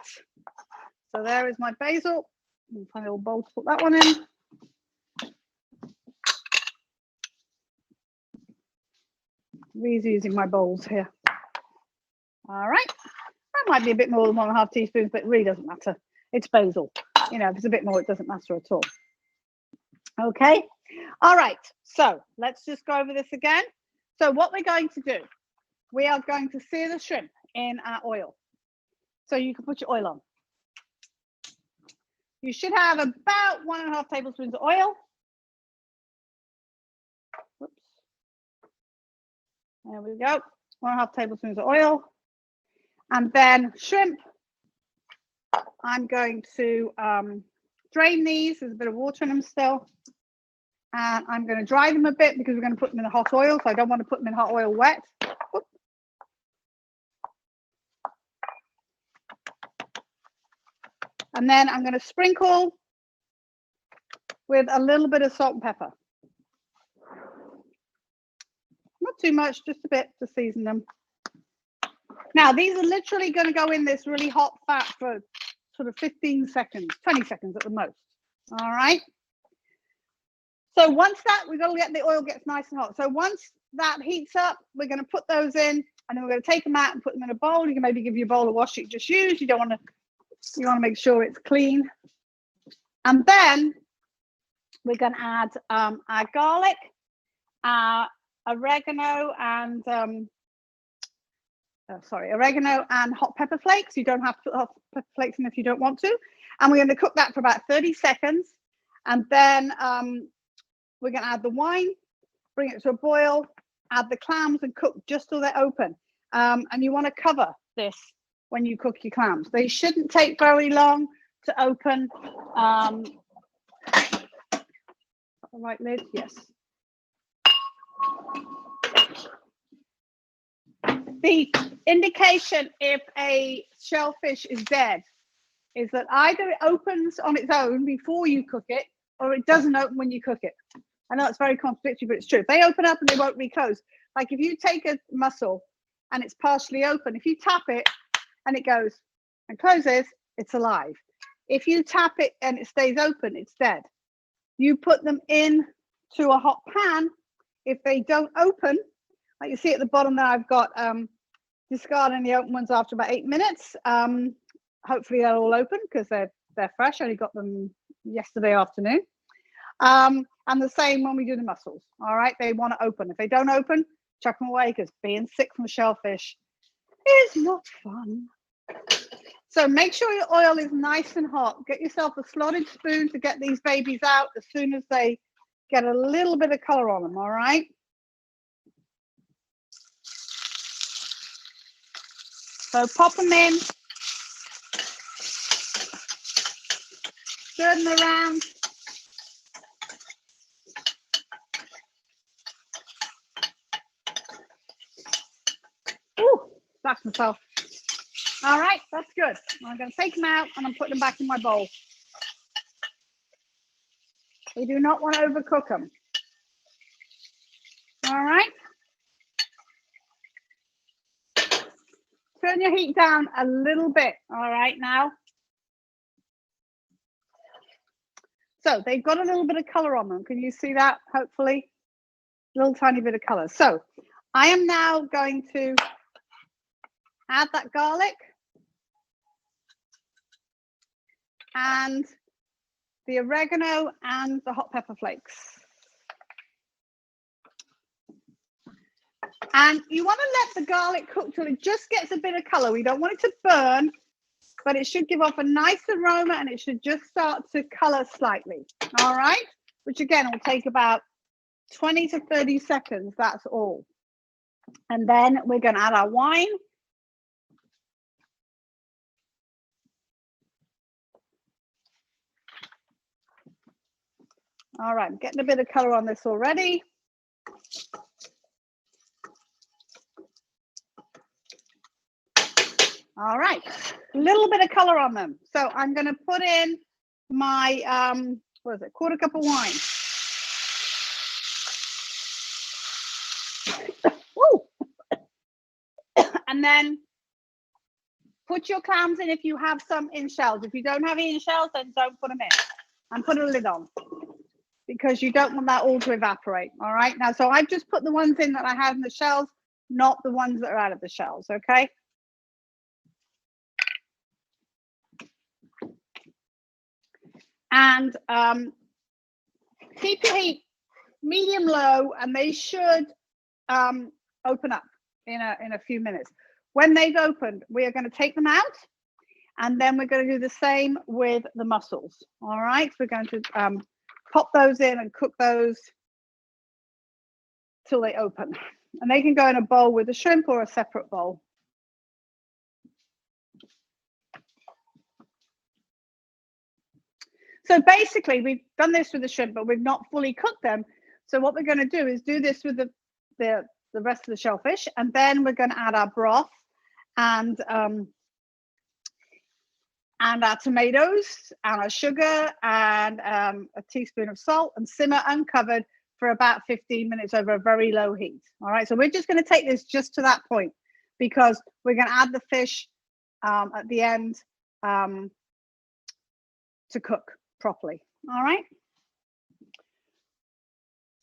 so there is my basil. I'll find a little bowl to put that one in. Reusing my bowls here. All right, that might be a bit more than 1.5 teaspoons, but it really doesn't matter. It's basil. You know, if it's a bit more, it doesn't matter at all. Okay, all right, so let's just go over this again. So what we're going to do, we are going to sear the shrimp in our oil. So you can put your oil on. You should have about 1.5 tablespoons of oil. Whoops. There we go, 1.5 tablespoons of oil. And then shrimp, I'm going to drain these. There's a bit of water in them still. And I'm going to dry them a bit because we're going to put them in the hot oil. So I don't want to put them in hot oil wet. Whoops. And then I'm going to sprinkle with a little bit of salt and pepper. Not too much, just a bit to season them. Now, these are literally going to go in this really hot fat for sort of 15 seconds, 20 seconds at the most. All right. So once that, we've got to get the oil gets nice and hot. So once that heats up, we're going to put those in, and then we're going to take them out and put them in a bowl. You can maybe give you a bowl of wash you just use. You don't want to, you want to make sure it's clean. And then we're going to add our garlic, our oregano, and oregano and hot pepper flakes. You don't have to put hot pepper flakes in if you don't want to. And we're going to cook that for about 30 seconds. And then we're going to add the wine, bring it to a boil, add the clams and cook just till they're open. And you want to cover this when you cook your clams. They shouldn't take very long to open. The right lid, yes. The indication if a shellfish is dead is that either it opens on its own before you cook it, or it doesn't open when you cook it. I know it's very contradictory, but it's true. If they open up and they won't reclose. Like if you take a mussel and it's partially open, if you tap it and it goes and closes, it's alive. If you tap it and it stays open, it's dead. You put them in to a hot pan. If they don't open, like you see at the bottom there, I've got discarding the open ones after about 8 minutes. Hopefully they're all open because they're fresh. I only got them yesterday afternoon. And the same when we do the mussels. All right, they want to open. If they don't open, chuck them away because being sick from shellfish is not fun. So make sure your oil is nice and hot. Get yourself a slotted spoon to get these babies out as soon as they get a little bit of color on them. All right. So pop them in, stir them around. Ooh, that's myself. All right, that's good. I'm going to take them out and I'm putting them back in my bowl. We do not want to overcook them. All right. Turn your heat down a little bit. All right, now. So they've got a little bit of color on them. Can you see that? Hopefully, a little tiny bit of color. So I am now going to add that garlic and the oregano and the hot pepper flakes. And you want to let the garlic cook till it just gets a bit of color. We don't want it to burn, but it should give off a nice aroma and it should just start to color slightly. All right, which again will take about 20 to 30 seconds. That's all. And then we're going to add our wine. All right, I'm getting a bit of color on this already. All right, a little bit of color on them. So I'm going to put in my, what is it, quarter cup of wine. Woo! And then put your clams in if you have some in shells. If you don't have any in shells, then don't put them in. And put a lid on, because you don't want that all to evaporate. All right, now, so I've just put the ones in that I have in the shells, not the ones that are out of the shells, okay? And keep your heat medium low, and they should open up in a few minutes. When they've opened, we are going to take them out, and then we're going to do the same with the mussels. All right, so we're going to pop those in and cook those till they open, and they can go in a bowl with the shrimp or a separate bowl. So basically, we've done this with the shrimp, but we've not fully cooked them. So what we're going to do is do this with the rest of the shellfish, and then we're going to add our broth and our tomatoes and our sugar and a teaspoon of salt, and simmer uncovered for about 15 minutes over a very low heat. All right, so we're just going to take this just to that point, because we're going to add the fish at the end to cook properly. All right,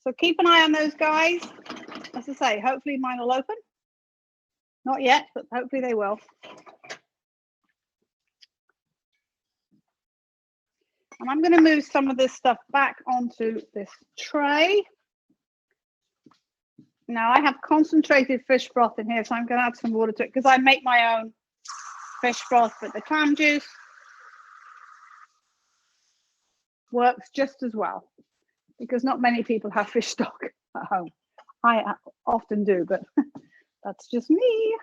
so keep an eye on those guys. As I say, hopefully mine will open. Not yet, but hopefully they will. And I'm going to move some of this stuff back onto this tray. Now I have concentrated fish broth in here, so I'm going to add some water to it, because I make my own fish broth, but the clam juice works just as well, because not many people have fish stock at home. I often do, but that's just me.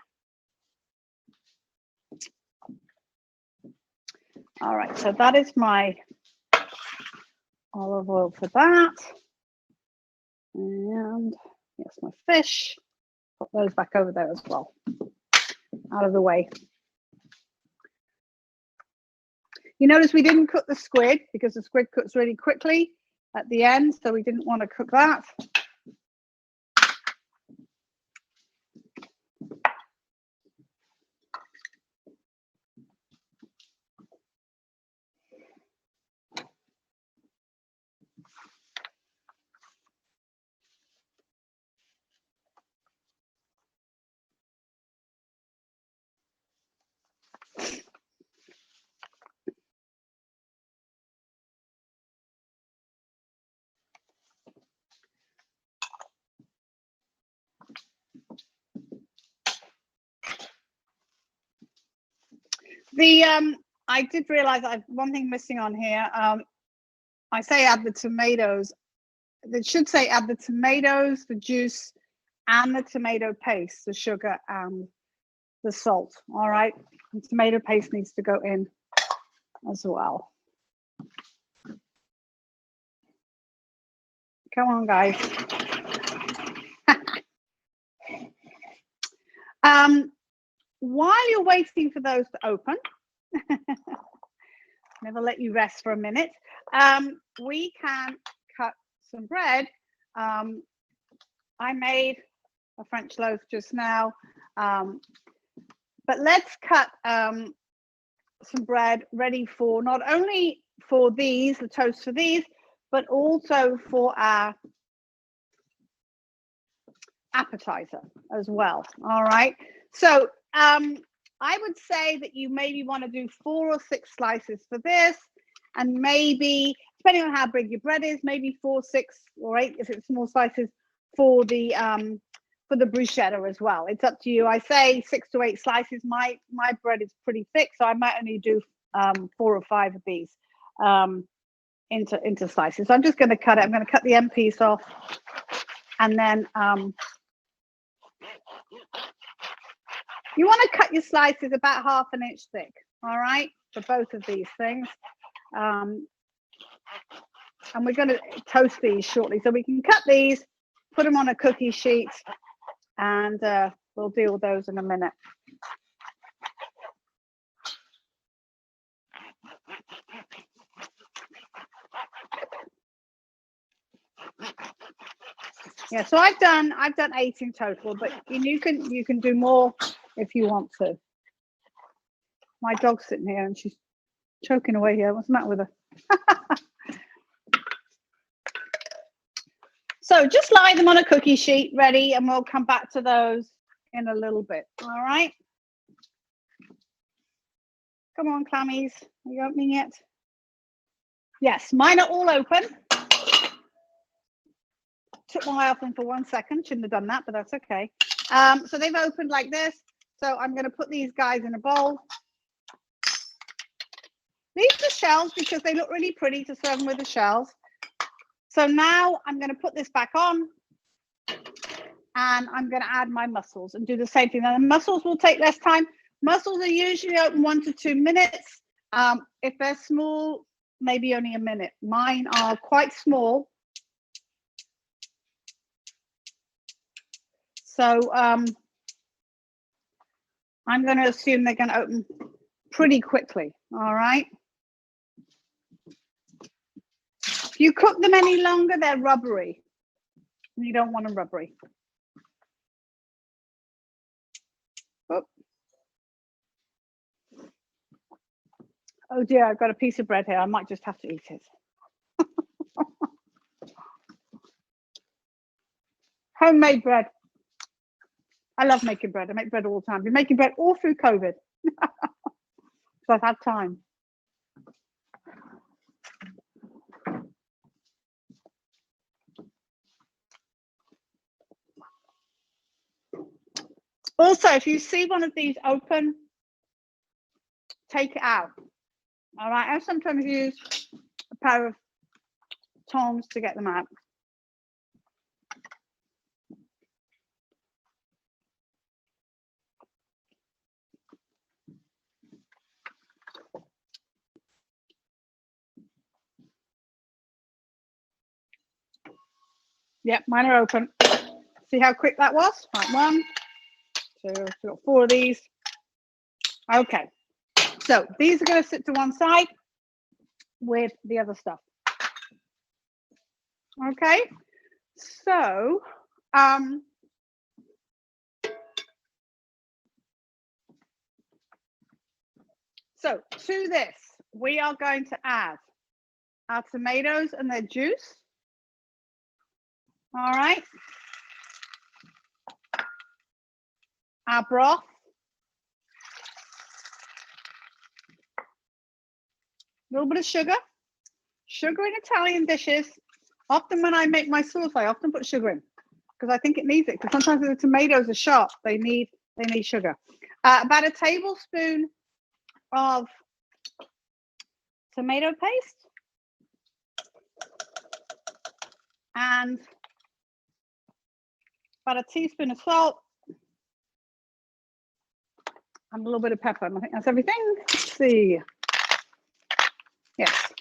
All right, so that is my olive oil for that. And yes, my fish. Put those back over there as well, out of the way. You notice we didn't cook the squid, because the squid cooks really quickly at the end, so we didn't want to cook that. I did realize I have one thing missing on here. I say add the tomatoes. It should say add the tomatoes, the juice, and the tomato paste, the sugar and the salt. All right, the tomato paste needs to go in as well. Come on, guys. While you're waiting for those to open, never let you rest for a minute, we can cut some bread. I made a French loaf just now, but let's cut some bread ready for not only for these, the toast for these, but also for our appetizer as well. All right, so I would say that you maybe want to do 4 or 6 slices for this, and maybe, depending on how big your bread is, maybe 4, 6, or 8 if it's small slices for the bruschetta as well. It's up to you. I say 6 to 8 slices. My bread is pretty thick, so I might only do 4 or 5 of these into slices. So I'm just going to cut it. I'm going to cut the end piece off, and then you want to cut your slices about 1/2 inch thick, all right, for both of these things. And we're going to toast these shortly, so we can cut these, put them on a cookie sheet, and we'll deal with those in a minute. Yeah, so I've done 8 in total, but you can do more if you want to. My dog's sitting here and she's choking away here. What's the matter with her? So just lie them on a cookie sheet ready, and we'll come back to those in a little bit. All right. Come on, clammies. Are you opening yet? Yes, mine are all open. Took my eye off them for 1 second. Shouldn't have done that, but that's okay. So they've opened like this. So I'm going to put these guys in a bowl. These are shells because they look really pretty to serve them with the shells. So now I'm going to put this back on, and I'm going to add my mussels and do the same thing. Now the mussels will take less time. Mussels are usually open 1 to 2 minutes. If they're small, maybe only a minute. Mine are quite small. So I'm going to assume they're going to open pretty quickly. All right. If you cook them any longer, they're rubbery. You don't want them rubbery. Oh dear, I've got a piece of bread here. I might just have to eat it. Homemade bread. I love making bread. I make bread all the time. I've been making bread all through COVID. So I've had time. Also, if you see one of these open, take it out. All right, I sometimes use a pair of tongs to get them out. Yep, mine are open. See how quick that was? Right, 1, 2, we've got 4 of these. Okay, so these are going to sit to one side with the other stuff. Okay, so to this, we are going to add our tomatoes and their juice. All right. Our broth. A little bit of sugar. Sugar in Italian dishes. Often when I make my sauce, I often put sugar in because I think it needs it. Because sometimes the tomatoes are sharp, they need sugar. About a tablespoon of tomato paste and about a teaspoon of salt and a little bit of pepper. And I think that's everything. Let's see. Yes.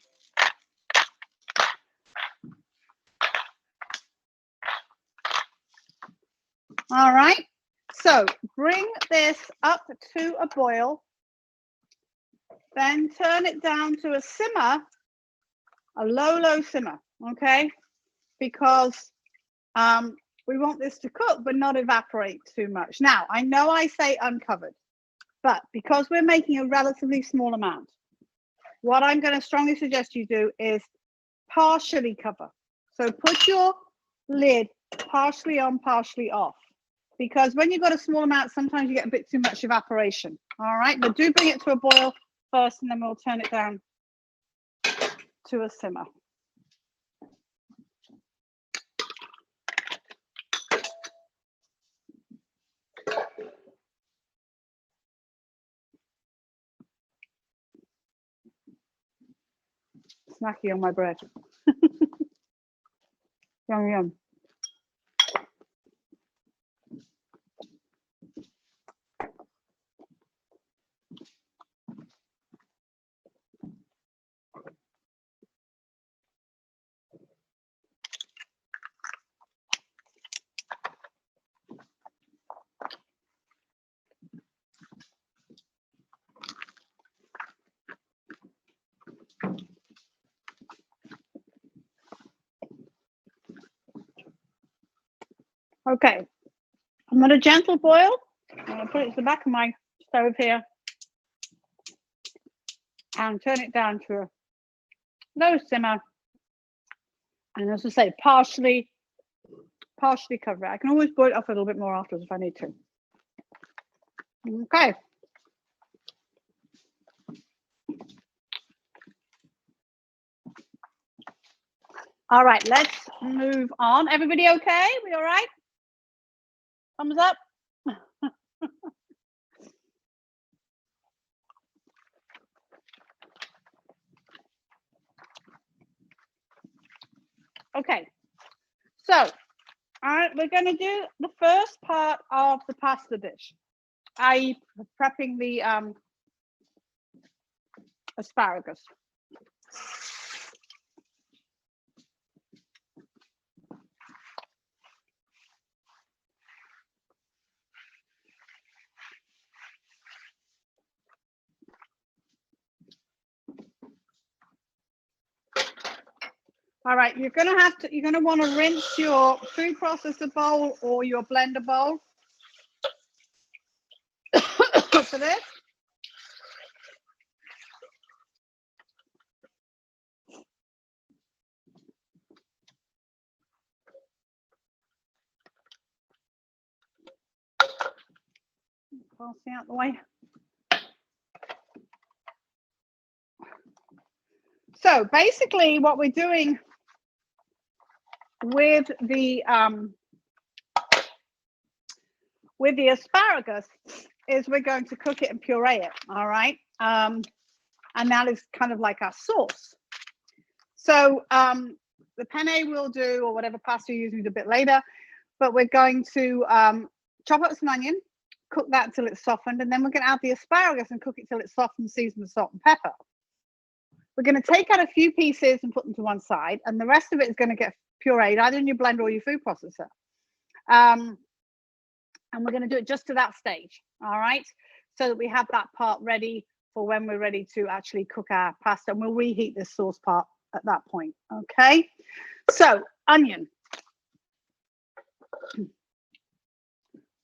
All right. So bring this up to a boil. Then turn it down to a simmer, a low simmer, okay? Because we want this to cook but not evaporate too much. Now, I know I say uncovered, but because we're making a relatively small amount, what I'm going to strongly suggest you do is partially cover. So put your lid partially on, partially off. Because when you've got a small amount, sometimes you get a bit too much evaporation. All right, but do bring it to a boil first, and then we'll turn it down to a simmer. Snacky on my bread. Yum, yum. Okay, I'm going to gentle boil. I'm going to put it to the back of my stove here and turn it down to a low simmer. And as I say, partially cover it. I can always boil it off a little bit more afterwards if I need to. Okay. All right, let's move on. Everybody okay? We all right? Thumbs up. Okay, so we're going to do the first part of the pasta dish, i.e. prepping the asparagus. All right, you're going to want to rinse your food processor bowl or your blender bowl for this. Passing out the way. So basically what we're doing with the asparagus is we're going to cook it and puree it, all right? And that is kind of like our sauce. So the penne we'll do, or whatever pasta you're using a bit later, but we're going to chop up some onion, cook that until it's softened, and then we're going to add the asparagus and cook it till it's softened, seasoned with salt and pepper. We're going to take out a few pieces and put them to one side, and the rest of it is going to get pureed either in your blender or your food processor. And we're going to do it just to that stage, all right? So that we have that part ready for when we're ready to actually cook our pasta, and we'll reheat this sauce part at that point, okay? So, onion.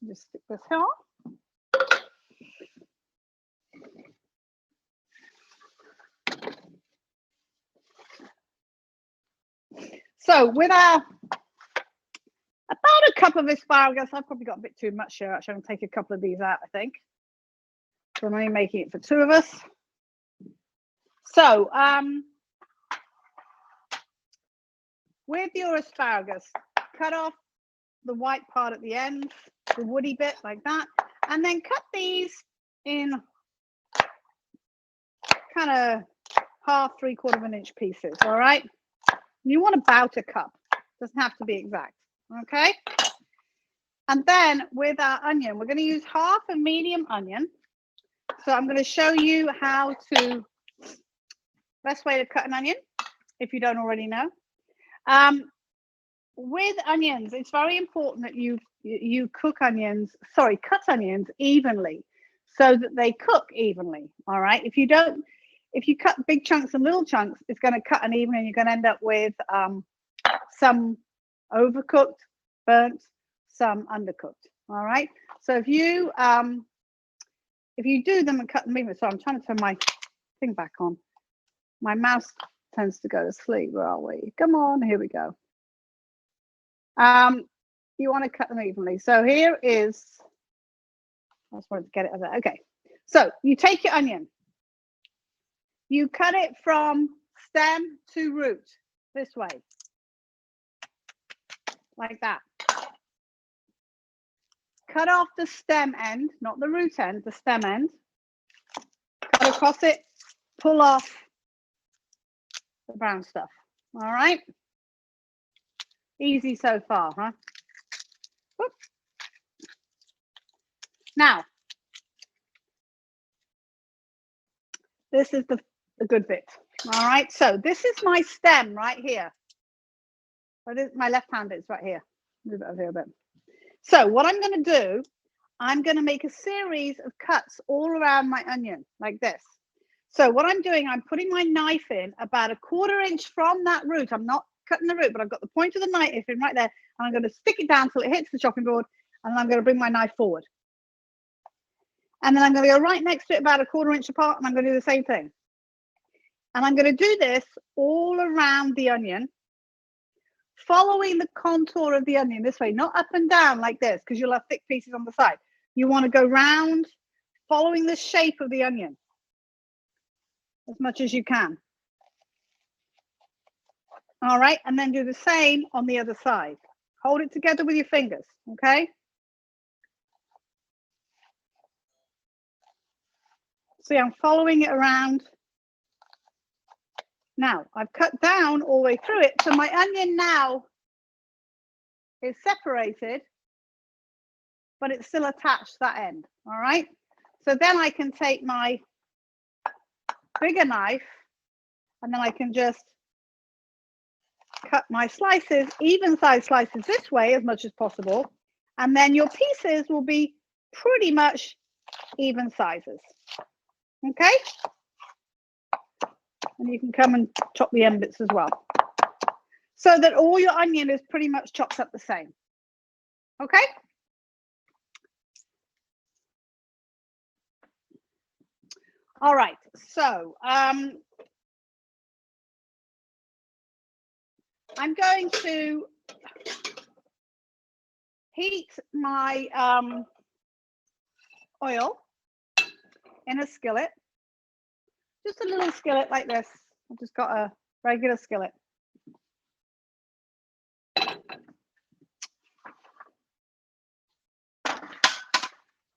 Just stick this here. So with about a cup of asparagus, I've probably got a bit too much here. Actually, I'm going to take a couple of these out, I think. So I'm only making it for 2 of us. So with your asparagus, cut off the white part at the end, the woody bit like that, and then cut these in kind of half, 3/4 of an inch pieces, all right? You want about a cup, doesn't have to be exact, okay? And then with our onion, we're going to use half a medium onion. So I'm going to show you how to, best way to cut an onion, if you don't already know. With onions, it's very important that you cut onions evenly so that they cook evenly, all right? If you cut big chunks and little chunks, it's going to cut unevenly and you're going to end up with some overcooked, burnt, some undercooked, all right? So if you do them and cut them evenly, so I'm trying to turn my thing back on. My mouse tends to go to sleep. Where are we? Come on, here we go. You want to cut them evenly. So here is, I just wanted to get it over there. Okay, so you take your onion. You cut it from stem to root this way, like that. Cut off the stem end, not the root end, the stem end. Cut across it, pull off the brown stuff. All right. Easy so far, huh? Whoop. Now, this is the good bit. All right, so this is my stem right here. Oh, this, my left hand is right here. Move it over here a bit. So what I'm going to do, I'm going to make a series of cuts all around my onion like this. So what I'm doing, I'm putting my knife in about 1/4 inch from that root. I'm not cutting the root, but I've got the point of the knife in right there, and I'm going to stick it down till it hits the chopping board, and then I'm going to bring my knife forward. And then I'm going to go right next to it about a 1/4 inch apart, and I'm going to do the same thing. And I'm going to do this all around the onion, following the contour of the onion this way, not up and down like this, because you'll have thick pieces on the side. You want to go round, following the shape of the onion as much as you can. All right, and then do the same on the other side. Hold it together with your fingers, okay? See, I'm following it around. Now, I've cut down all the way through it, so my onion now is separated, but it's still attached to that end, all right? So then I can take my bigger knife, and then I can just cut my slices, even size slices this way as much as possible, and then your pieces will be pretty much even sizes, okay? And you can come and chop the end bits as well, so that all your onion is pretty much chopped up the same, okay? All right, so I'm going to heat my oil in a skillet, just a little skillet like this. I've just got a regular skillet.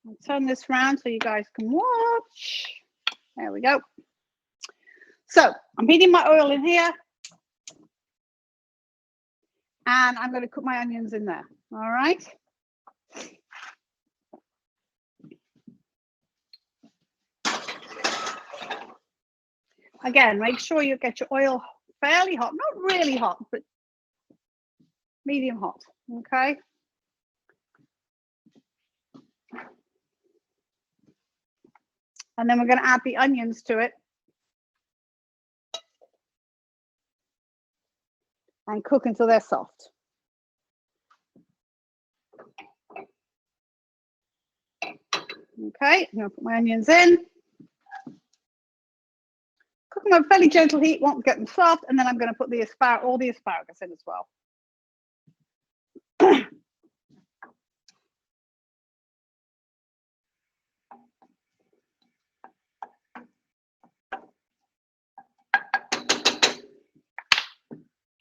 I'll turn this around so you guys can watch. There we go. So I'm heating my oil in here, and I'm going to cook my onions in there. All right. Again, make sure you get your oil fairly hot, not really hot, but medium hot, okay? And then we're going to add the onions to it and cook until they're soft. Okay, I'm going to put my onions in. Cook them on fairly gentle heat, won't get them soft, and then I'm going to put the all the asparagus in as well.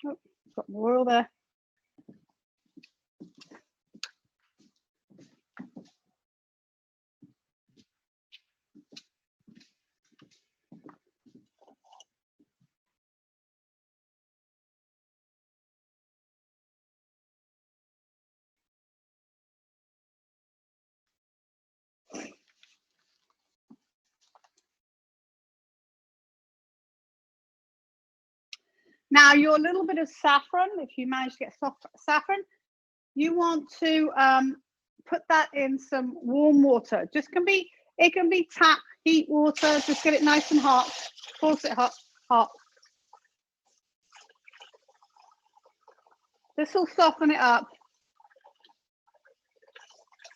Oh, got more oil there. Now, your little bit of saffron, if you manage to get soft saffron, you want to put that in some warm water. It can be tap heat water. Just get it nice and hot. Force it hot. This will soften it up,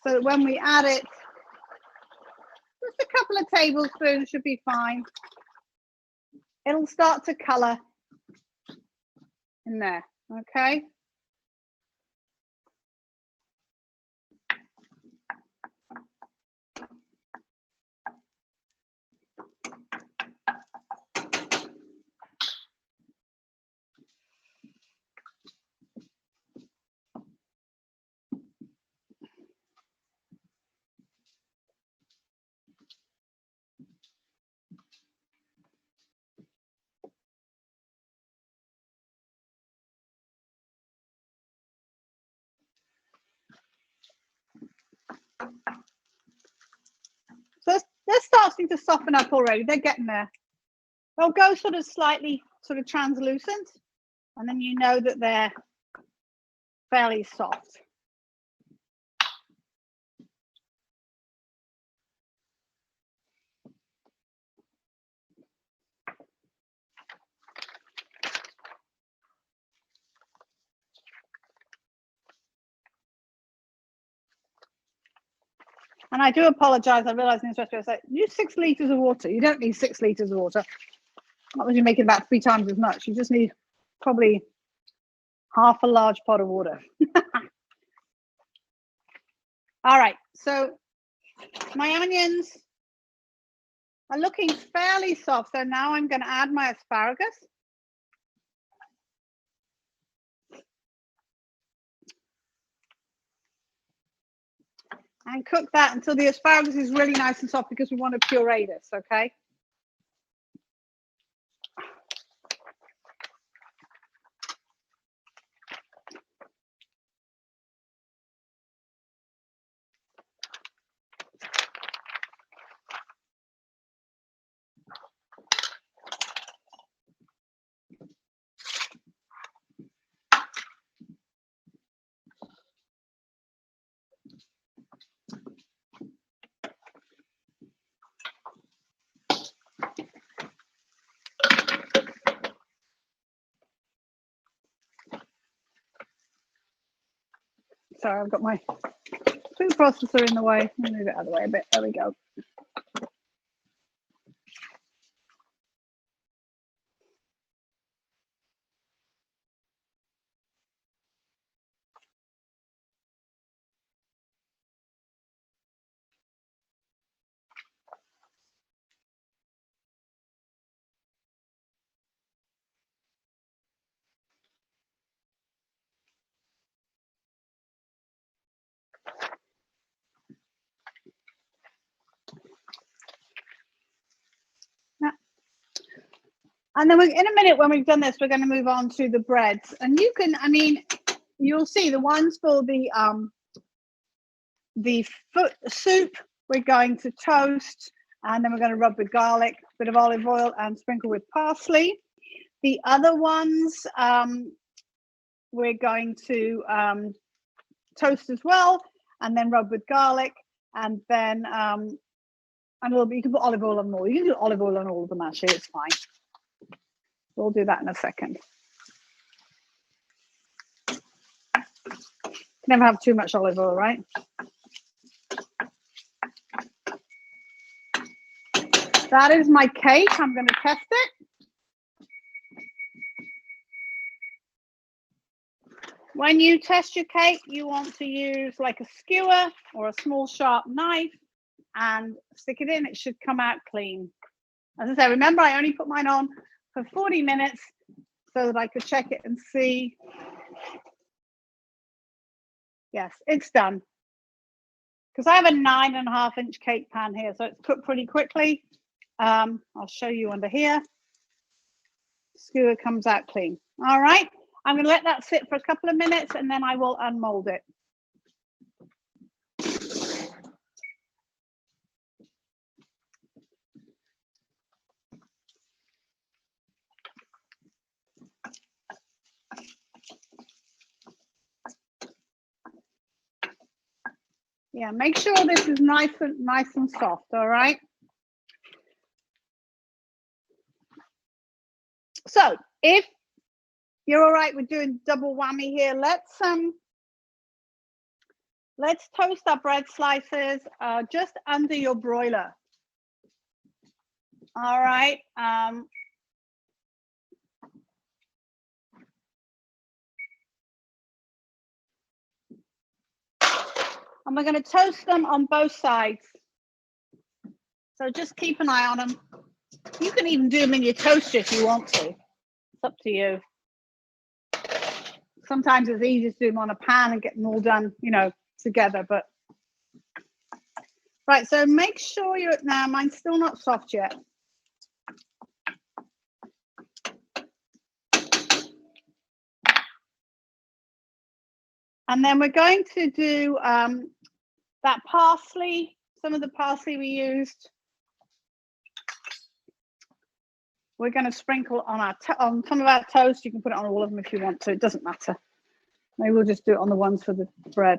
so that when we add it, just a couple of tablespoons should be fine. It'll start to color in there, okay? So they're starting to soften up already. They're getting there. They'll go sort of slightly sort of translucent, and then you know that they're fairly soft. And I do apologize. I realized in this recipe I said use 6 liters of water. You don't need 6 liters of water. Not when you're making about 3 times as much. You just need probably half a large pot of water. All right, so my onions are looking fairly soft. So now I'm going to add my asparagus. And cook that until the asparagus is really nice and soft, because we want to puree this, okay? Sorry, I've got my food processor in the way. Let me move it out of the way a bit. There we go. Yeah. And then in a minute, when we've done this, we're going to move on to the breads. And you can, I mean, you'll see the ones for the soup, we're going to toast, and then we're going to rub with garlic, a bit of olive oil, and sprinkle with parsley. The other ones, we're going to toast as well, and then rub with garlic, and then and a little bit, you can put olive oil on them all. You can do olive oil on all of them, actually, it's fine. We'll do that in a second. Never have too much olive oil, right? That is my cake. I'm going to test it. When you test your cake, you want to use like a skewer or a small sharp knife and stick it in. It should come out clean. As I say, remember, I only put mine on for 40 minutes so that I could check it and see. Yes, it's done. Because I have a 9.5-inch cake pan here, so it's cooked pretty quickly. I'll show you under here. Skewer comes out clean. All right, I'm going to let that sit for a couple of minutes, and then I will unmold it. Yeah, make sure this is nice and soft. All right. So if you're all right with doing double whammy here, let's toast our bread slices just under your broiler. All right. And we're going to toast them on both sides. So just keep an eye on them. You can even do them in your toaster if you want to. It's up to you. Sometimes it's easier to do them on a pan and get them all done, you know, together. But right, so make sure you're now. Mine's still not soft yet. And then we're going to do that parsley, some of the parsley we used. We're going to sprinkle on some of our toast. You can put it on all of them if you want to. It doesn't matter. Maybe we'll just do it on the ones for the bread.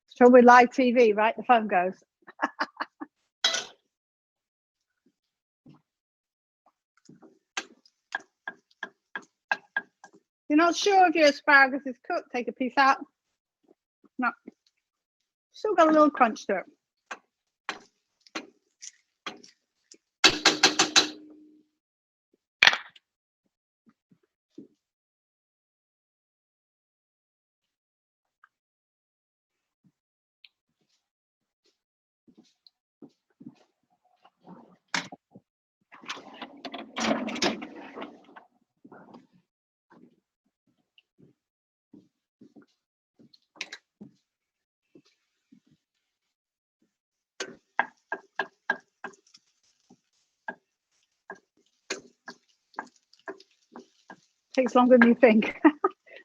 So we're live TV, right? The phone goes. You're not sure if your asparagus is cooked, take a piece out. No, still got a little crunch to it. Takes longer than you think.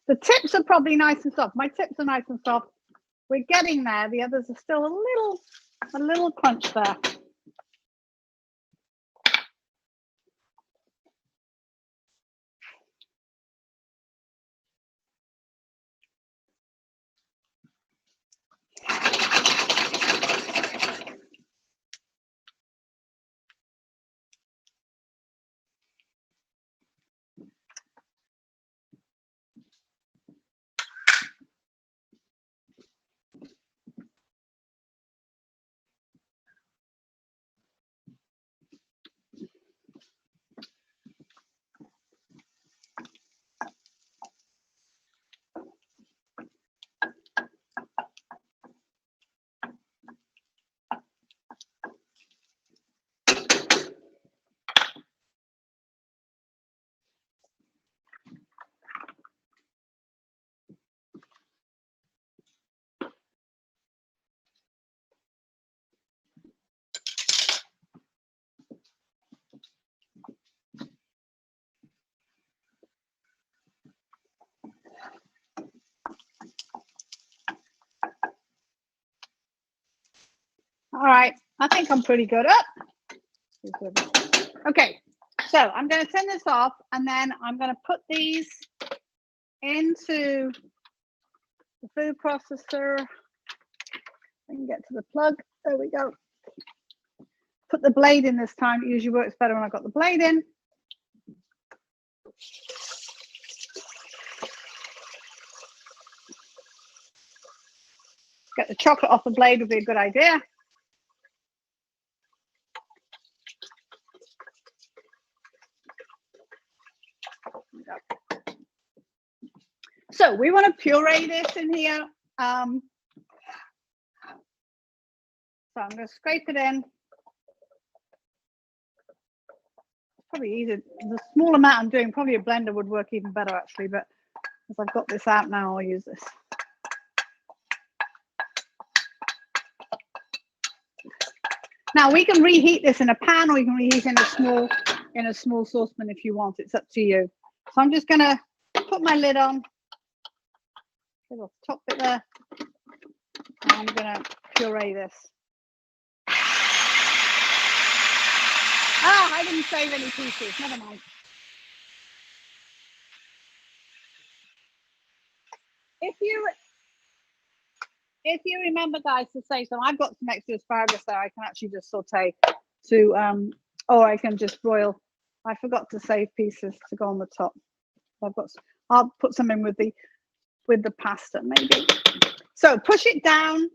The tips are probably nice and soft. My tips are nice and soft. We're getting there. The others are still a little crunch there. All right, I think I'm pretty good up. Okay, so I'm going to turn this off, and then I'm going to put these into the food processor. I can get to the plug. There we go. Put the blade in this time. It usually works better when I've got the blade in. Get the chocolate off the blade would be a good idea. So we want to puree this in here. So I'm going to scrape it in. Probably easier. The small amount I'm doing, probably a blender would work even better actually, but as I've got this out now, I'll use this. Now we can reheat this in a pan, or you can reheat in a small saucepan if you want. It's up to you. So I'm just going to put my lid on. Get off the top bit there. And I'm going to puree this. Ah, I didn't save any pieces. Never mind. If you remember, guys, to save some, I've got some extra asparagus there. I can actually just saute to, or I can just broil. I forgot to save pieces to go on the top. I'll put some in with the pasta maybe. So push it down.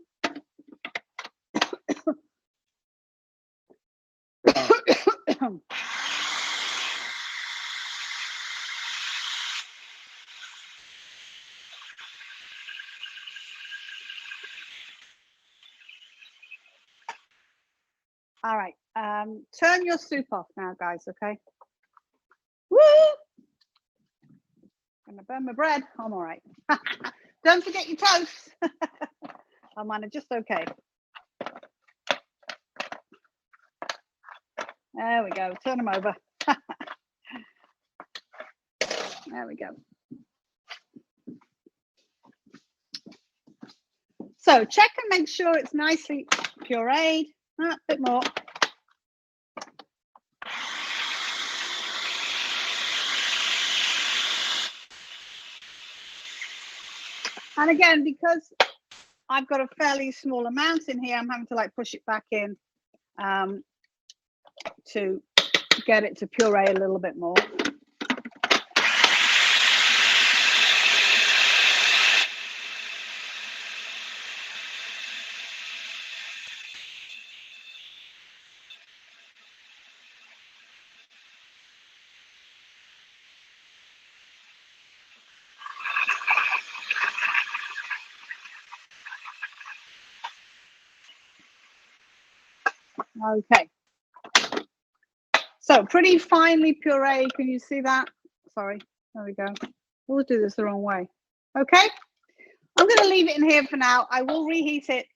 All right, turn your soup off now, guys, okay? Woo! I'm gonna burn my bread. I'm all right. Don't forget your toast. Oh, mine are just okay. There we go, turn them over. There we go. So check and make sure it's nicely pureed. A bit more. And again, because I've got a fairly small amount in here, I'm having to like push it back in to get it to puree a little bit more. Okay. So pretty finely pureed. Can you see that? Sorry. There we go. We'll do this the wrong way. Okay. I'm going to leave it in here for now. I will reheat it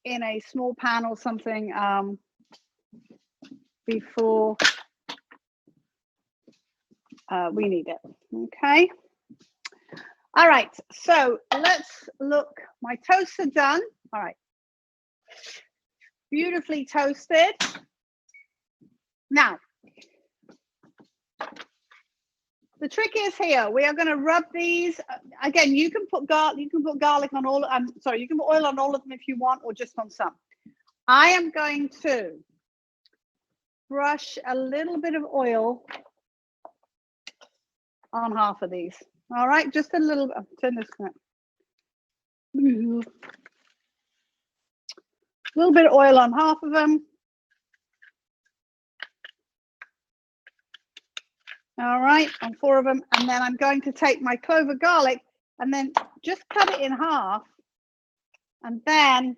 in a small pan or something before we need it. Okay. All right. So let's look. My toasts are done. All right. Beautifully toasted. Now, the trick is here. We are going to rub these. Again, you can put garlic. You can put garlic on all. Sorry, you can put oil on all of them if you want, or just on some. I am going to brush a little bit of oil on half of these. All right, just a little bit. Turn this one. A little bit of oil on half of them. All right, on 4 of them. And then I'm going to take my clove of garlic and then just cut it in half. And then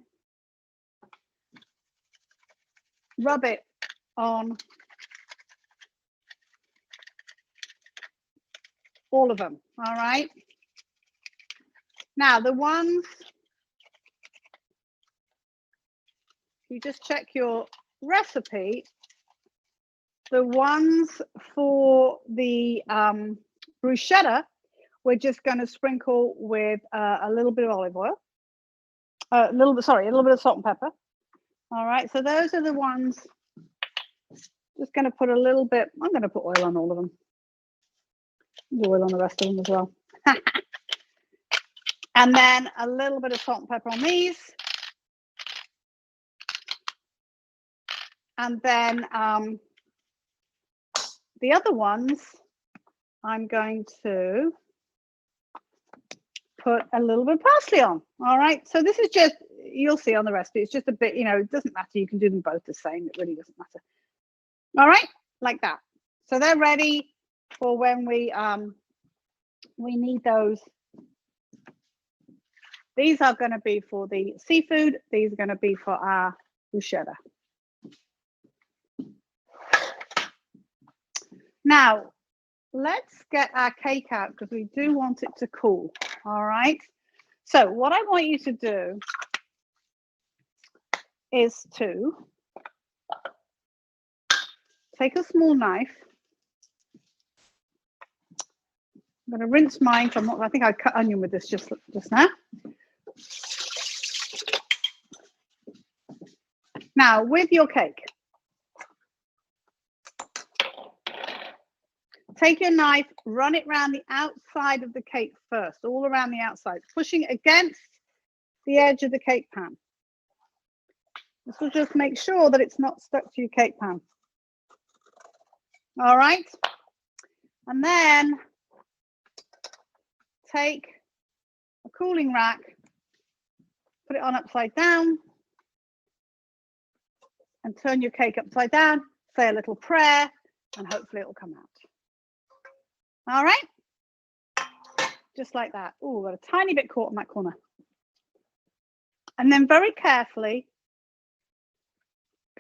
rub it on all of them. All right. Now the ones, you just check your recipe. The ones for the bruschetta, we're just going to sprinkle with a little bit of olive oil. A little bit of salt and pepper. All right, so those are the ones. Just going to put a little bit. I'm going to put oil on all of them. Oil on the rest of them as well. And then a little bit of salt and pepper on these. And then the other ones, I'm going to put a little bit of parsley on. All right, so this is just, you'll see on the recipe, it's just a bit, you know, it doesn't matter. You can do them both the same. It really doesn't matter. All right, like that. So they're ready for when we need those. These are going to be for the seafood. These are going to be for our bruschetta. Now, let's get our cake out because we do want it to cool. All right. So what I want you to do is to take a small knife. I'm going to rinse mine. I think I cut onion with this just now. Now, with your cake, take your knife, run it around the outside of the cake first, all around the outside, pushing against the edge of the cake pan. This will just make sure that it's not stuck to your cake pan. All right. And then take a cooling rack, put it on upside down, and turn your cake upside down, say a little prayer, and hopefully it will come out. All right, just like that. Oh, got a tiny bit caught in that corner. And then very carefully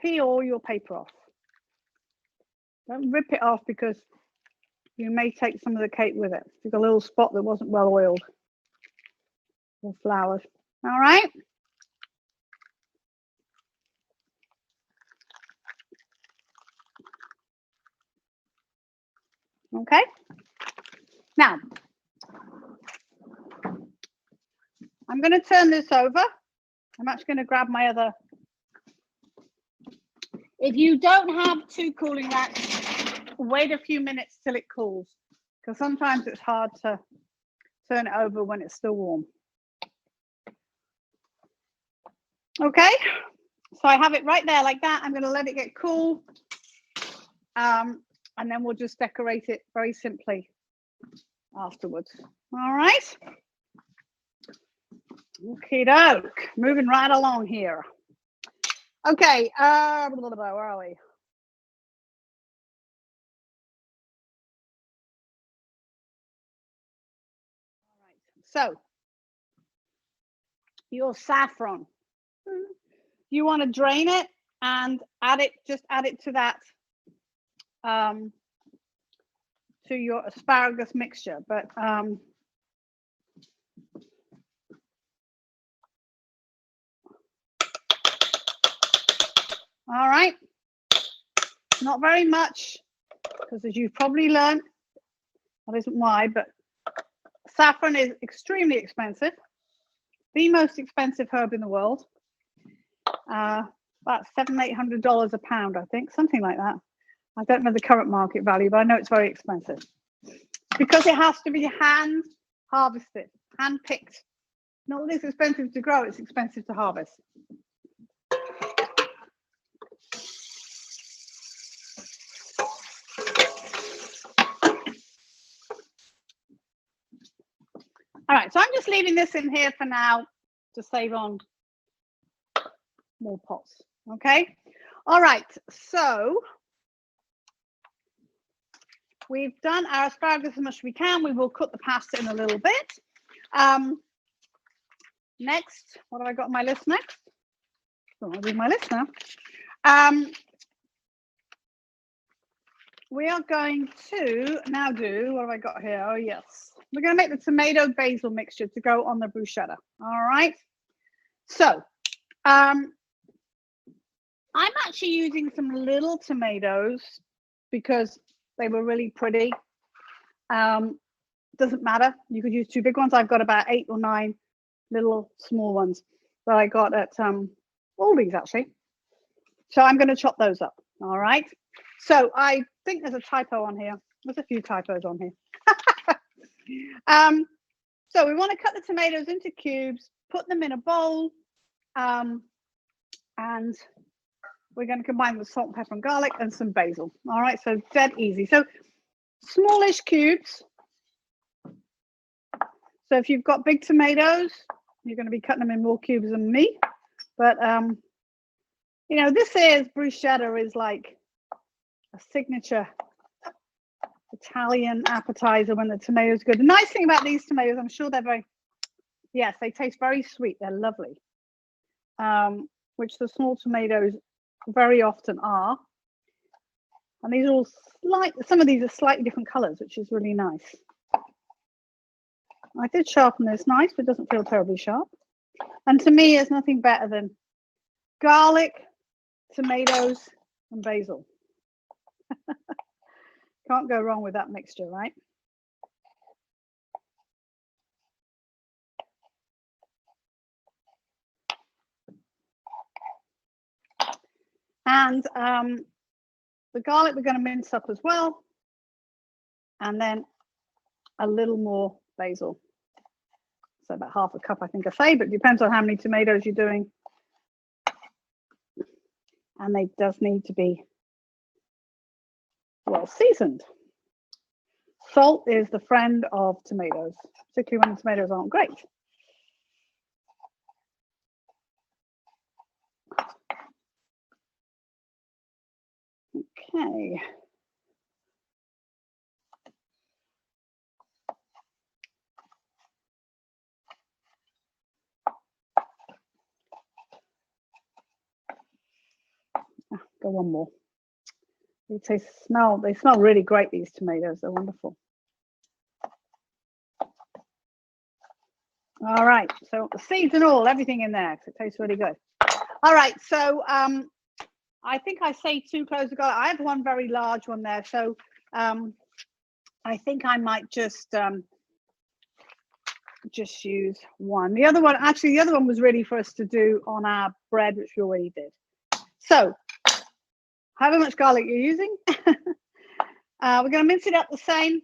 peel your paper off. Don't rip it off because you may take some of the cake with it. You've got a little spot that wasn't well oiled or floured. All right. Okay. Now, I'm going to turn this over. I'm actually going to grab my other. If you don't have 2 cooling racks, wait a few minutes till it cools, because sometimes it's hard to turn it over when it's still warm. Okay, so I have it right there like that. I'm going to let it get cool, and then we'll just decorate it very simply afterwards. All right. Okie doke, moving right along here. Okay, where are we? All right, so your saffron, you want to drain it and just add it to that, to your asparagus mixture. But all right, not very much, because as you've probably learned, that isn't why, but saffron is extremely expensive, the most expensive herb in the world. About $700-800 a pound, I think, something like that. I don't know the current market value, but I know it's very expensive because it has to be hand harvested, hand picked. Not that it's expensive to grow, it's expensive to harvest. All right, so I'm just leaving this in here for now to save on more pots. Okay. All right, so we've done our asparagus as much as we can. We will cook the pasta in a little bit. Next, what have I got on my list next? I'll read my list now. We are going to now do, what have I got here? Oh, yes. We're going to make the tomato basil mixture to go on the bruschetta. All right. So I'm actually using some little tomatoes because they were really pretty. Doesn't matter. You could use 2 big ones. I've got about 8 or 9 little small ones that I got at Aldi's, actually. So I'm going to chop those up. All right. So I think there's a typo on here. There's a few typos on here. So we want to cut the tomatoes into cubes, put them in a bowl, and we're going to combine with salt, pepper, and garlic and some basil. All right, so dead easy. So smallish cubes. So if you've got big tomatoes, you're going to be cutting them in more cubes than me. But you know, this is bruschetta is like a signature Italian appetizer when the tomatoes are good. The nice thing about these tomatoes, I'm sure they're very, yes, they taste very sweet. They're lovely, which the small tomatoes very often are. And these are all some of these are slightly different colors, which is really nice. I did sharpen this nice, but it doesn't feel terribly sharp. And to me, there's nothing better than garlic, tomatoes, and basil. Can't go wrong with that mixture, right? And the garlic we're going to mince up as well. And then a little more basil. So about half a cup, I think I say, but it depends on how many tomatoes you're doing. And they does need to be well seasoned. Salt is the friend of tomatoes, particularly when the tomatoes aren't great. Okay. Go one more. They smell really great, these tomatoes. They're wonderful. All right, so the seeds and everything in there, because it tastes really good. All right, so I think I say 2 cloves of garlic. I have one very large one there, so I think I might just use one. The other one was really for us to do on our bread, which we already did. So however much garlic you're using, we're going to mince it up the same.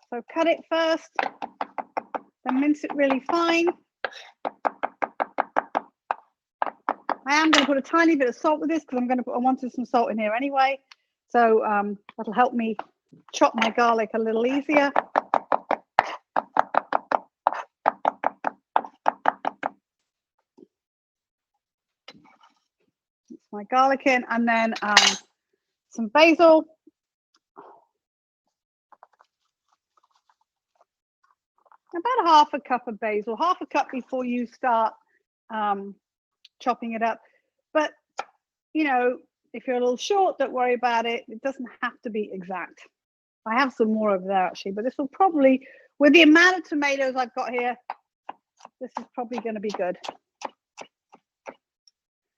So cut it first, then mince it really fine. I am going to put a tiny bit of salt with this because I wanted some salt in here anyway. So that'll help me chop my garlic a little easier. My garlic in, and then some basil. About half a cup of basil, half a cup before you start chopping it up. But, you know, if you're a little short, don't worry about it. It doesn't have to be exact. I have some more over there actually, but this will probably, with the amount of tomatoes I've got here, this is probably going to be good.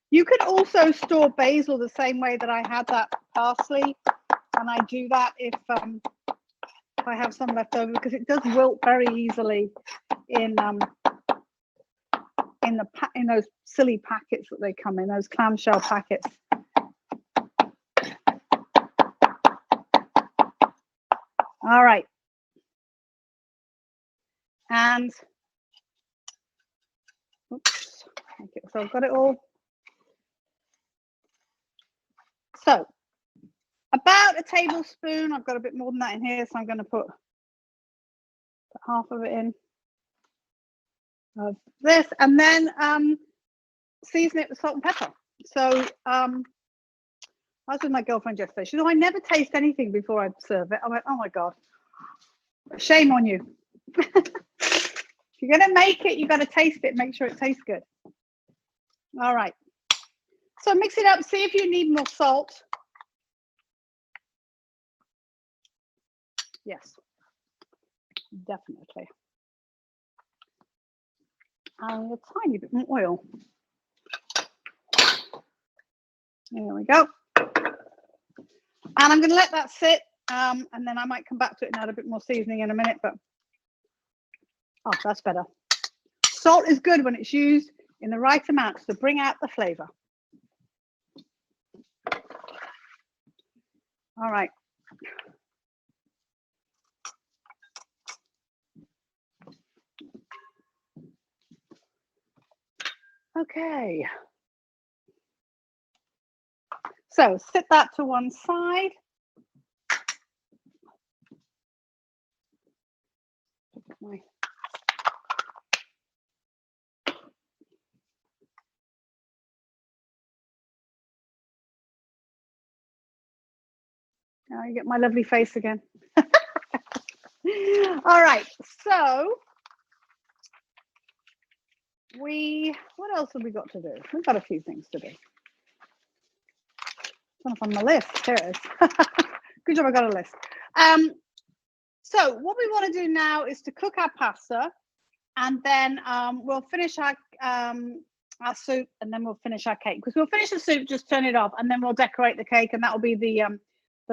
You can also store basil the same way that I had that parsley, and I do that if I have some left over, because it does wilt very easily in those silly packets that they come in, those clamshell packets. All right, and oops, okay, so I've got it all. So about a tablespoon, I've got a bit more than that in here, so I'm going to put half of it in of this, and then season it with salt and pepper. So I was with my girlfriend yesterday. She said, "Oh, I never taste anything before I serve it." I went, "Oh my God, shame on you." If you're going to make it, you got to taste it, make sure it tastes good. All right, so mix it up, see if you need more salt. Yes, definitely. And a tiny bit more oil. There we go. And I'm going to let that sit, and then I might come back to it and add a bit more seasoning in a minute, but oh, that's better. Salt is good when it's used in the right amounts to bring out the flavor. All right. Okay. So sit that to one side. Now you get my lovely face again. All right, so what else have we got to do? We've got a few things to do. It's on my list. Here it is. Good job, I got a list. So what we want to do now is to cook our pasta, and then we'll finish our soup, and then we'll finish our cake. Because we'll finish the soup, just turn it off, and then we'll decorate the cake, and that will be the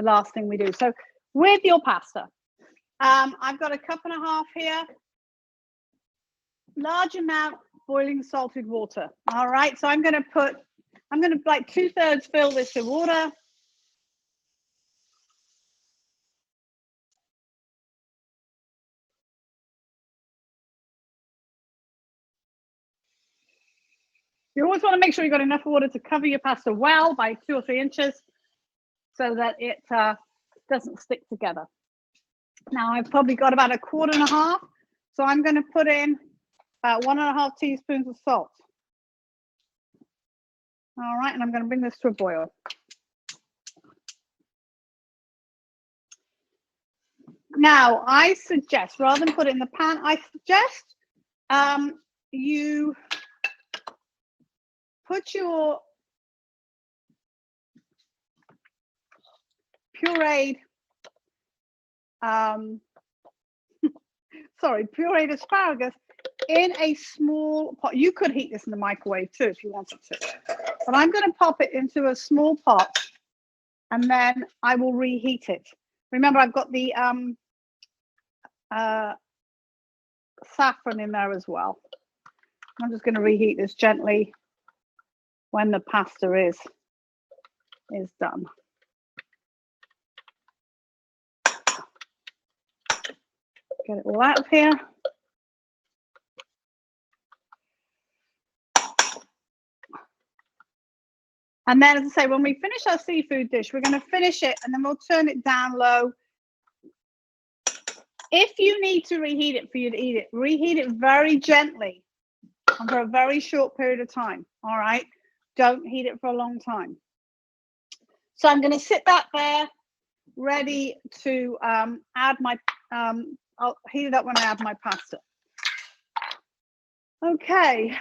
last thing we do. So with your pasta, I've got a cup and a half here, large amount boiling salted water. All right, so I'm going to like 2/3 fill this with water. You always want to make sure you've got enough water to cover your pasta well by 2 or 3 inches, so that it doesn't stick together. Now I've probably got about 1.25 quarts, so I'm going to put in about 1.5 teaspoons of salt. All right, and I'm going to bring this to a boil. Now I suggest, rather than put it in the pan, I suggest you put your pureed pureed asparagus in a small pot. You could heat this in the microwave too if you wanted to, but I'm going to pop it into a small pot, and then I will reheat it. Remember, I've got the saffron in there as well. I'm just going to reheat this gently when the pasta is done. Get it all out of here. And then, as I say, when we finish our seafood dish, we're going to finish it, and then we'll turn it down low. If you need to reheat it for you to eat it, reheat it very gently and for a very short period of time. All right, don't heat it for a long time. So I'm going to sit that there, ready to add my. I'll heat it up when I add my pasta. Okay.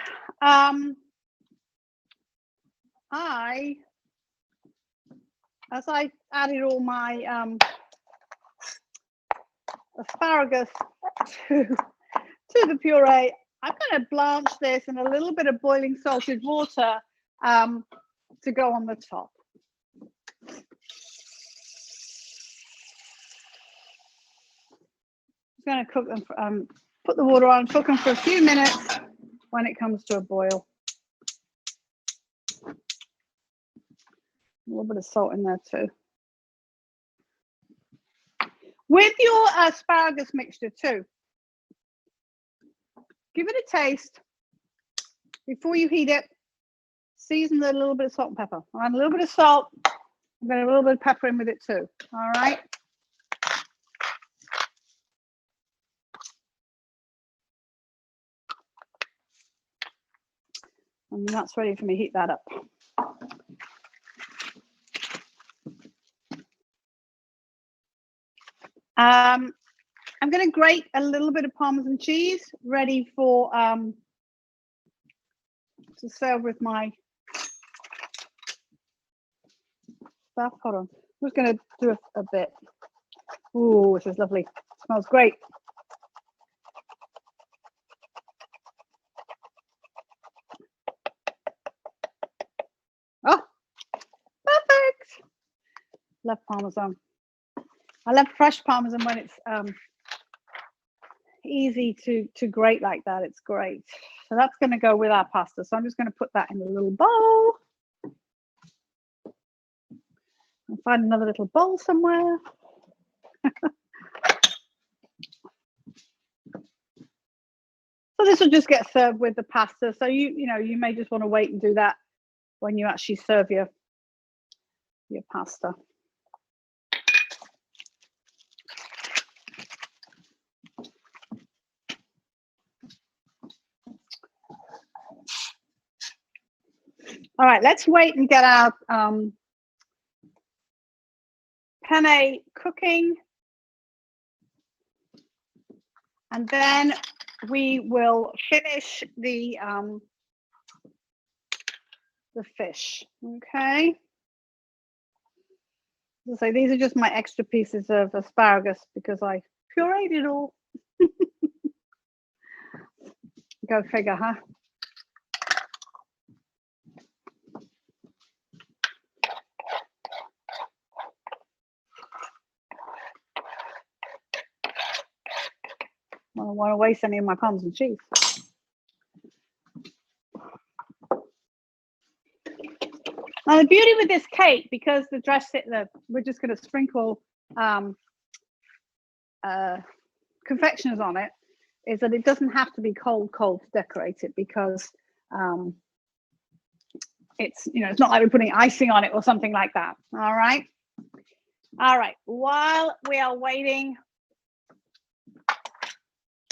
as I added all my asparagus to the puree, I'm going to blanch this in a little bit of boiling salted water to go on the top. I'm going to cook them, put the water on, cook them for a few minutes when it comes to a boil. A little bit of salt in there too. With your asparagus mixture too, give it a taste before you heat it. Season with a little bit of salt and pepper. I'll add a little bit of salt. I'm going to a little bit of pepper in with it too. All right. And that's ready for me. Heat that up. I'm going to grate a little bit of Parmesan cheese, ready for to serve with my stuff. Hold on, I'm just going to do a bit. Ooh, this is lovely. It smells great. Oh, perfect. Love Parmesan. I love fresh Parmesan when it's easy to grate like that. It's great. So that's going to go with our pasta. So I'm just going to put that in a little bowl. I'll find another little bowl somewhere. So this will just get served with the pasta. So you may just want to wait and do that when you actually serve your pasta. All right, let's wait and get our penne cooking. And then we will finish the fish, okay? So these are just my extra pieces of asparagus because I pureed it all. Go figure, huh? I don't want to waste any of my Parmesan cheese. Now the beauty with this cake, because the we're just going to sprinkle confectioners on it, is that it doesn't have to be cold to decorate it, because it's it's not like we're putting icing on it or something like that. All right. While we are waiting,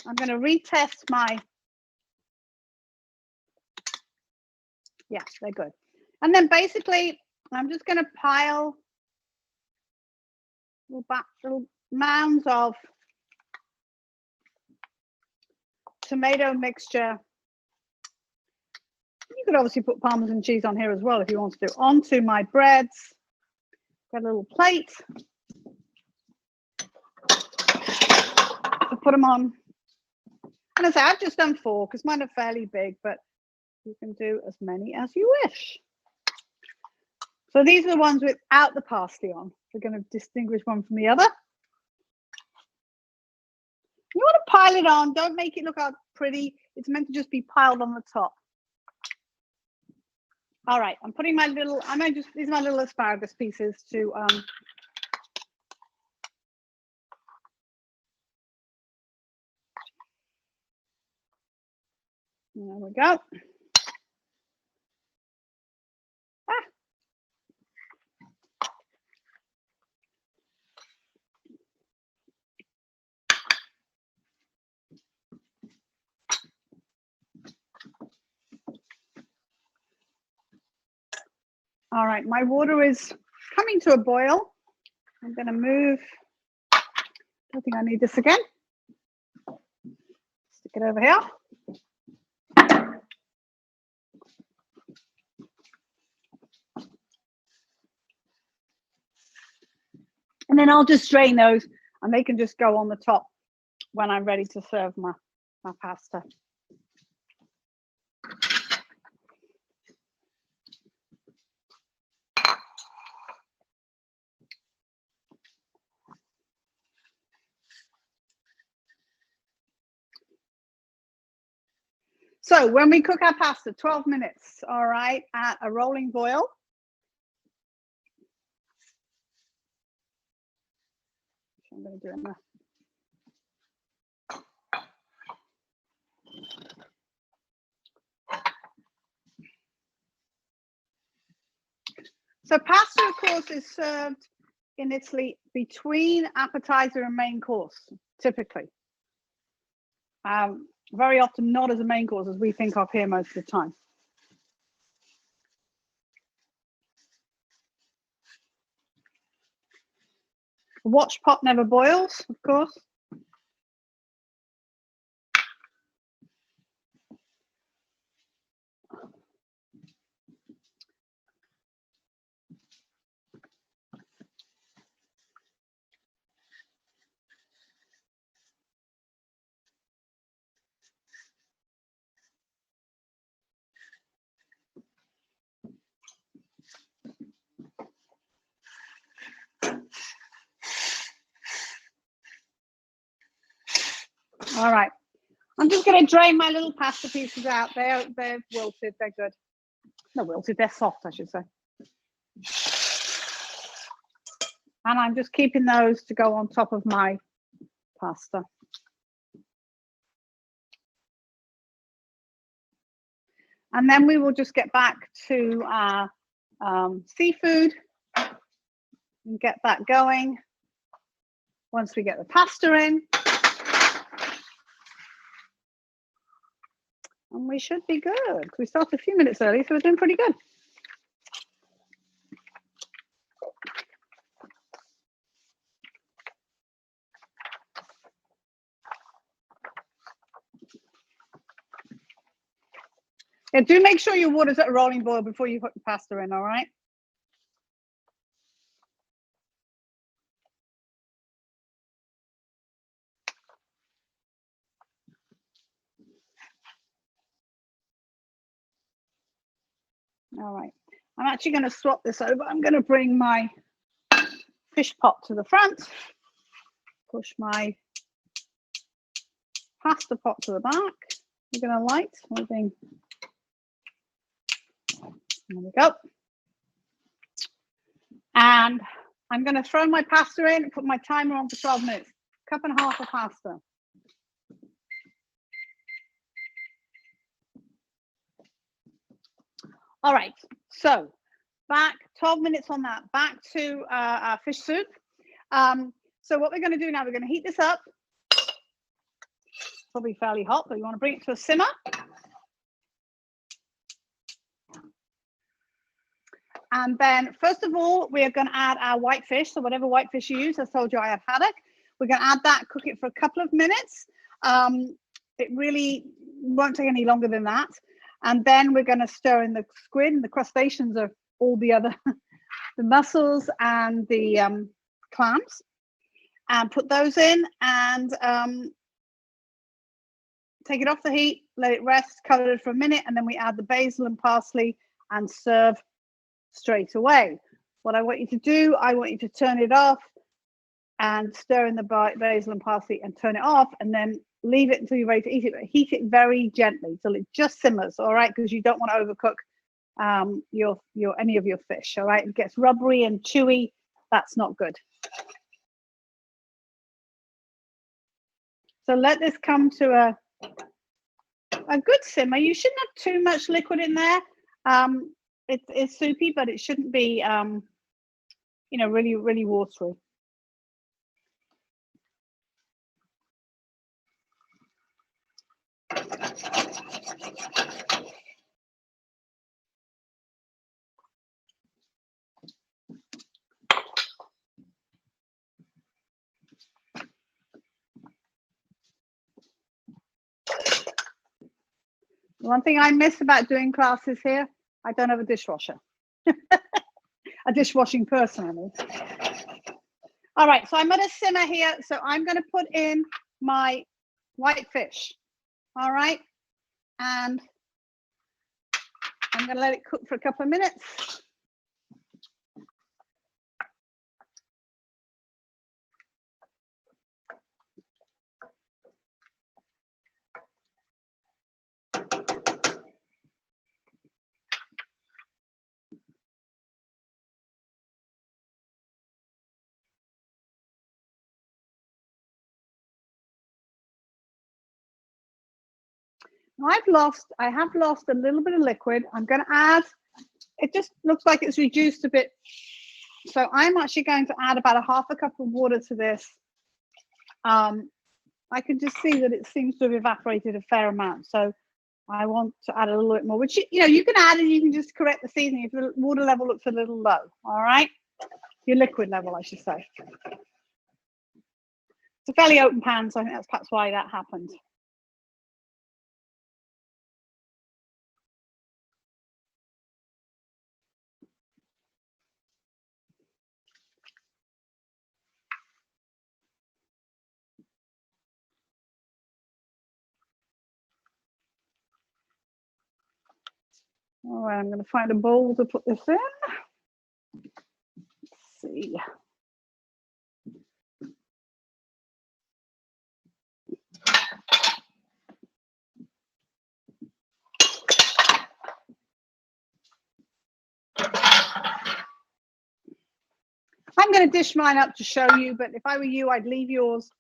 I'm going to retest my, yeah, they're good. And then basically, I'm just going to pile little mounds of tomato mixture. You could obviously put Parmesan cheese on here as well if you want to do, onto my breads. Got a little plate to put them on. And as I say, I've just done 4 because mine are fairly big, but you can do as many as you wish. So these are the ones without the parsley on. We're going to distinguish one from the other. You want to pile it on. Don't make it look all pretty. It's meant to just be piled on the top. All right, I'm putting my little, these are my little asparagus pieces to, there we go. All right, my water is coming to a boil. I'm going to move. I don't think I need this again. Stick it over here. then I'll just drain those and they can just go on the top when I'm ready to serve my pasta. So when we cook our pasta, 12 minutes, all right, at a rolling boil. I'm going to do it now. So pasta, of course, is served in Italy between appetizer and main course, typically. Very often not as a main course as we think of here most of the time. Watch pot never boils, of course. All right, I'm just going to drain my little pasta pieces out. They're wilted, they're good. No, wilted, they're soft, I should say. And I'm just keeping those to go on top of my pasta. And then we will just get back to our seafood and get that going once we get the pasta in. And we should be good. We started a few minutes early, so we're doing pretty good. Yeah, do make sure your water's at a rolling boil before you put the pasta in, all right? All right, I'm actually going to swap this over. I'm going to bring my fish pot to the front, push my pasta pot to the back. We're going to light everything. There we go. And I'm going to throw my pasta in and put my timer on for 12 minutes. Cup and a half of pasta. All right, so back 12 minutes on that, back to our fish soup. So what we're going to do now, we're going to heat this up. Probably fairly hot, but you want to bring it to a simmer. And then first of all, we are going to add our white fish. So whatever white fish you use, I told you I have haddock. We're going to add that, cook it for a couple of minutes. It really won't take any longer than that. And then we're going to stir in the squid and the crustaceans of all the other, the mussels and the clams, and put those in and take it off the heat, let it rest, cover it for a minute, and then we add the basil and parsley and serve straight away. What I want you to do, I want you to turn it off and stir in the basil and parsley and turn it off, and then leave it until you're ready to eat it, but heat it very gently till it just simmers, all right? Because you don't want to overcook any of your fish, all right? It gets rubbery and chewy. That's not good. So let this come to a good simmer. You shouldn't have too much liquid in there. It's soupy, but it shouldn't be, you know, really, really watery. One thing I miss about doing classes here, I don't have a dishwasher. A dishwashing person, I mean. All right, so I'm going to simmer here. So I'm going to put in my white fish. All right, and I'm going to let it cook for a couple of minutes. I have lost a little bit of liquid. I'm going to add, it just looks like it's reduced a bit. So I'm actually going to add about a half a cup of water to this. I can just see that it seems to have evaporated a fair amount. So I want to add a little bit more, which, you can add and you can just correct the seasoning if the water level looks a little low. All right. Your liquid level, I should say. It's a fairly open pan, so I think that's perhaps why that happened. All right, I'm going to find a bowl to put this in. Let's see. I'm going to dish mine up to show you, but if I were you, I'd leave yours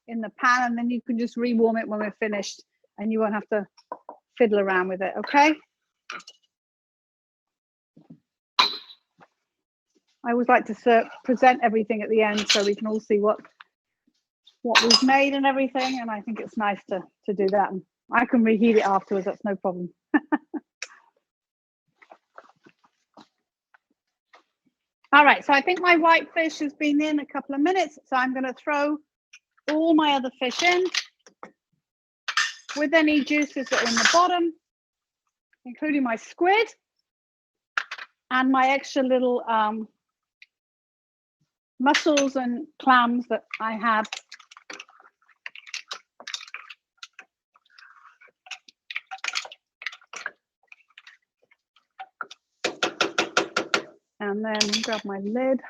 in the pan and then you can just rewarm it when we're finished and you won't have to fiddle around with it, okay? I always like to present everything at the end so we can all see what we've made and everything, and I think it's nice to do that. And I can reheat it afterwards, that's no problem. All right, so I think my white fish has been in a couple of minutes, so I'm going to throw all my other fish in with any juices that are in the bottom, including my squid and my extra little mussels and clams that I had. And then grab my lid.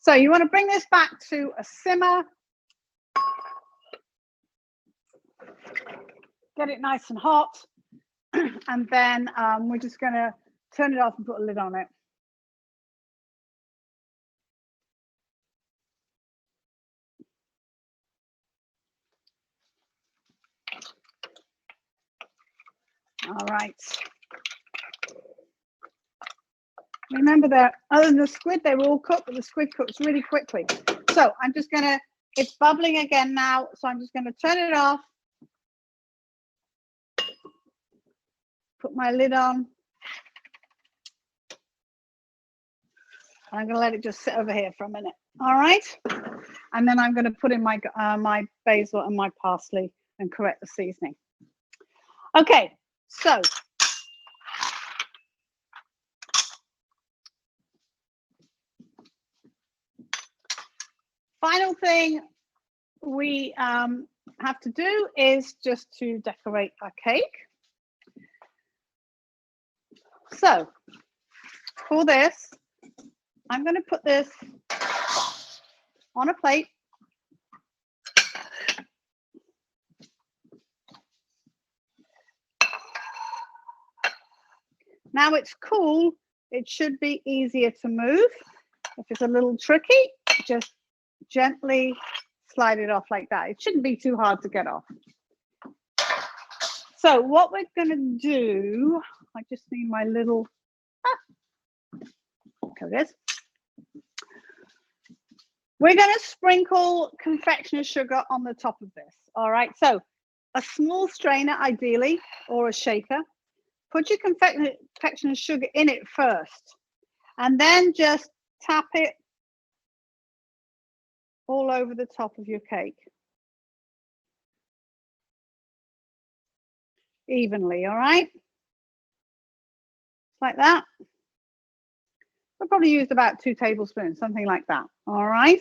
So you want to bring this back to a simmer. Get it nice and hot. And then we're just going to turn it off and put a lid on it. All right. Remember that other than the squid, they were all cooked, but the squid cooks really quickly. So I'm just going to, it's bubbling again now. So I'm just going to turn it off. Put my lid on. I'm going to let it just sit over here for a minute. All right. And then I'm going to put in my my basil and my parsley and correct the seasoning. Okay. So final thing we have to do is just to decorate our cake. So for this, I'm going to put this on a plate. Now it's cool. It should be easier to move. If it's a little tricky, just gently slide it off like that. It shouldn't be too hard to get off. So what we're going to do, I just need my little, there it is. We're going to sprinkle confectioner's sugar on the top of this. All right, so a small strainer ideally, or a shaker. Put your confectioner's sugar in it first, and then just tap it all over the top of your cake. Evenly, all right? Like that. I probably used about 2 tablespoons, something like that. All right.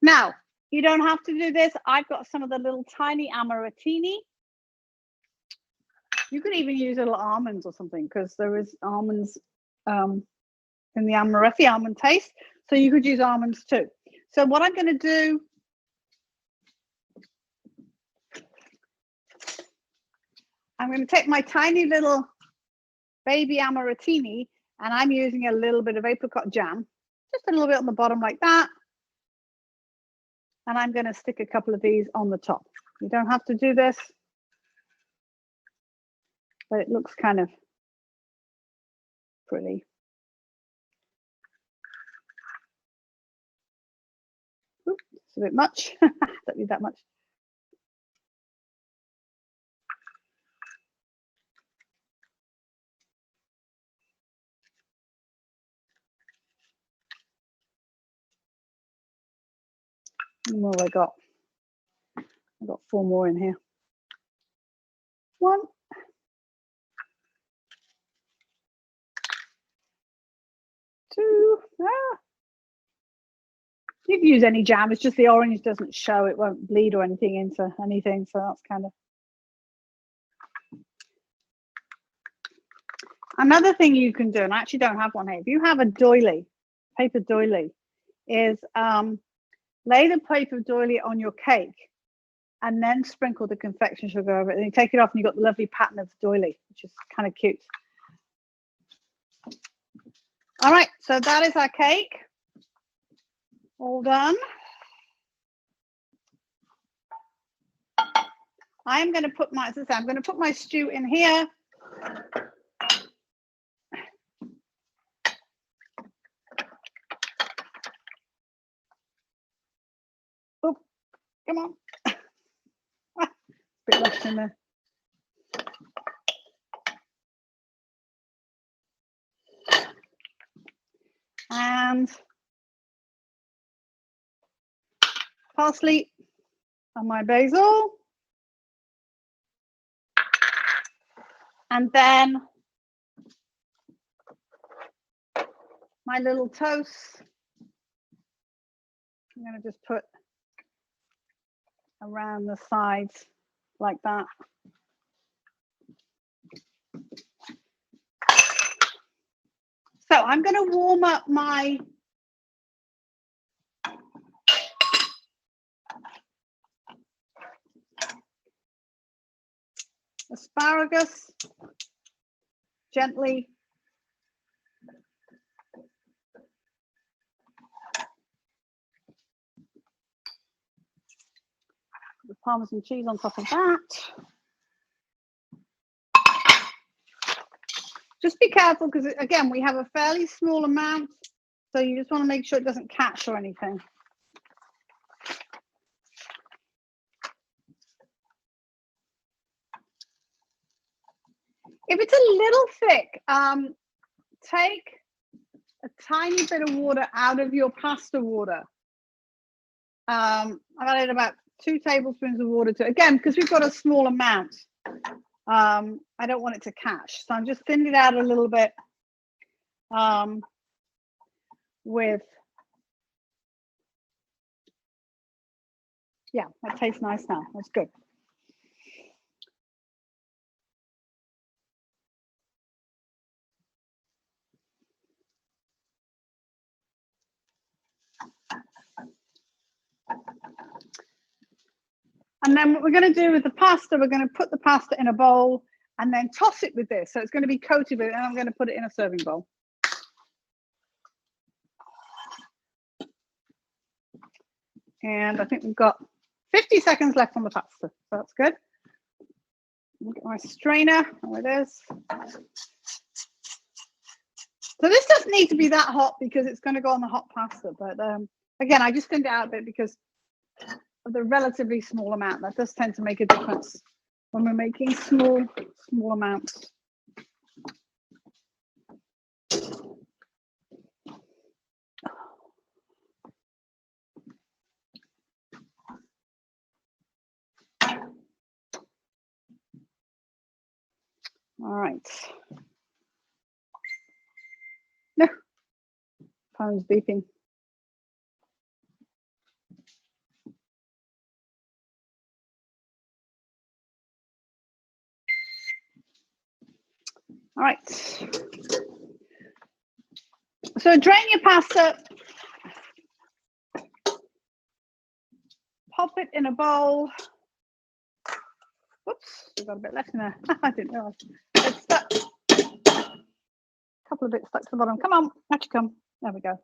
Now, you don't have to do this. I've got some of the little tiny amarettini. You could even use little almonds or something because there is almonds in the amaretti, almond taste. So you could use almonds too. So what I'm going to do, I'm going to take my tiny little baby amarettini and I'm using a little bit of apricot jam, just a little bit on the bottom like that. And I'm going to stick a couple of these on the top. You don't have to do this, but it looks kind of pretty. Oops, it's a bit much. Don't need that much. What have I got? I've got 4 more in here. 1. 2. You can use any jam. It's just the orange doesn't show. It won't bleed or anything into anything. So that's kind of. Another thing you can do, and I actually don't have one here. If you have a doily, paper doily, is lay the paper doily on your cake and then sprinkle the confection sugar over it. And you take it off and you've got the lovely pattern of the doily, which is kind of cute. All right, so that is our cake. All done. I'm going to put my, as I say, I'm going to put my stew in here. Oh, come on. A bit left in there. And parsley and my basil. And then my little toast. I'm going to just put around the sides like that. So I'm going to warm up my asparagus gently. The Parmesan cheese on top of that. Just be careful because, again, we have a fairly small amount, so you just want to make sure it doesn't catch or anything. If it's a little thick, take a tiny bit of water out of your pasta water. I've added about 2 tablespoons of water to it. Again, because we've got a small amount. I don't want it to catch. So I'm just thinning it out a little bit with, yeah, that tastes nice now. That's good. And then what we're going to do with the pasta, we're going to put the pasta in a bowl and then toss it with this. So it's going to be coated with it, and I'm going to put it in a serving bowl. And I think we've got 50 seconds left on the pasta. So that's good. Look at my strainer. Oh, it is. So this doesn't need to be that hot because it's going to go on the hot pasta. But again, I just thinned it out a bit because of the relatively small amount. That does tend to make a difference when we're making small amounts. All right. No. Phone's beeping. All right. So drain your pasta. Pop it in a bowl. Whoops, we've got a bit left in there. I didn't realize. It's stuck. A couple of bits stuck to the bottom. Come on, out you come. There we go.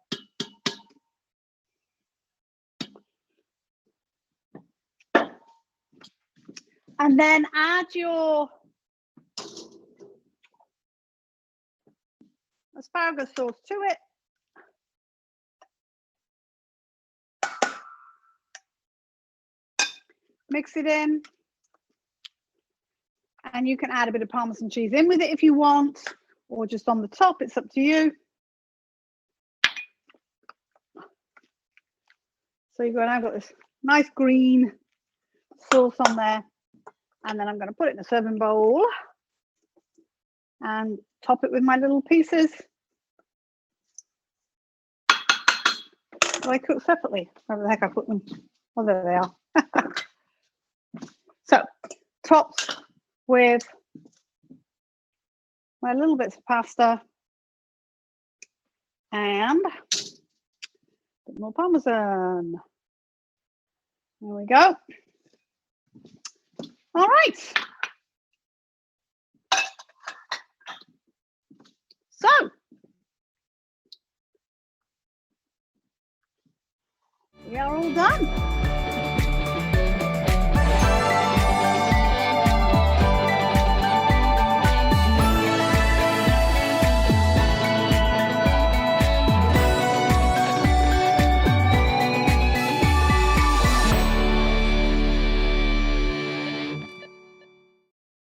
And then add your asparagus sauce to it. Mix it in. And you can add a bit of Parmesan cheese in with it if you want, or just on the top. It's up to you. So you've got, I've got this nice green sauce on there. And then I'm going to put it in a serving bowl and top it with my little pieces. I cook separately. Where the heck I put them? Oh, there they are. So, tops with my little bits of pasta and a bit more Parmesan. There we go. All right. So, we are all done.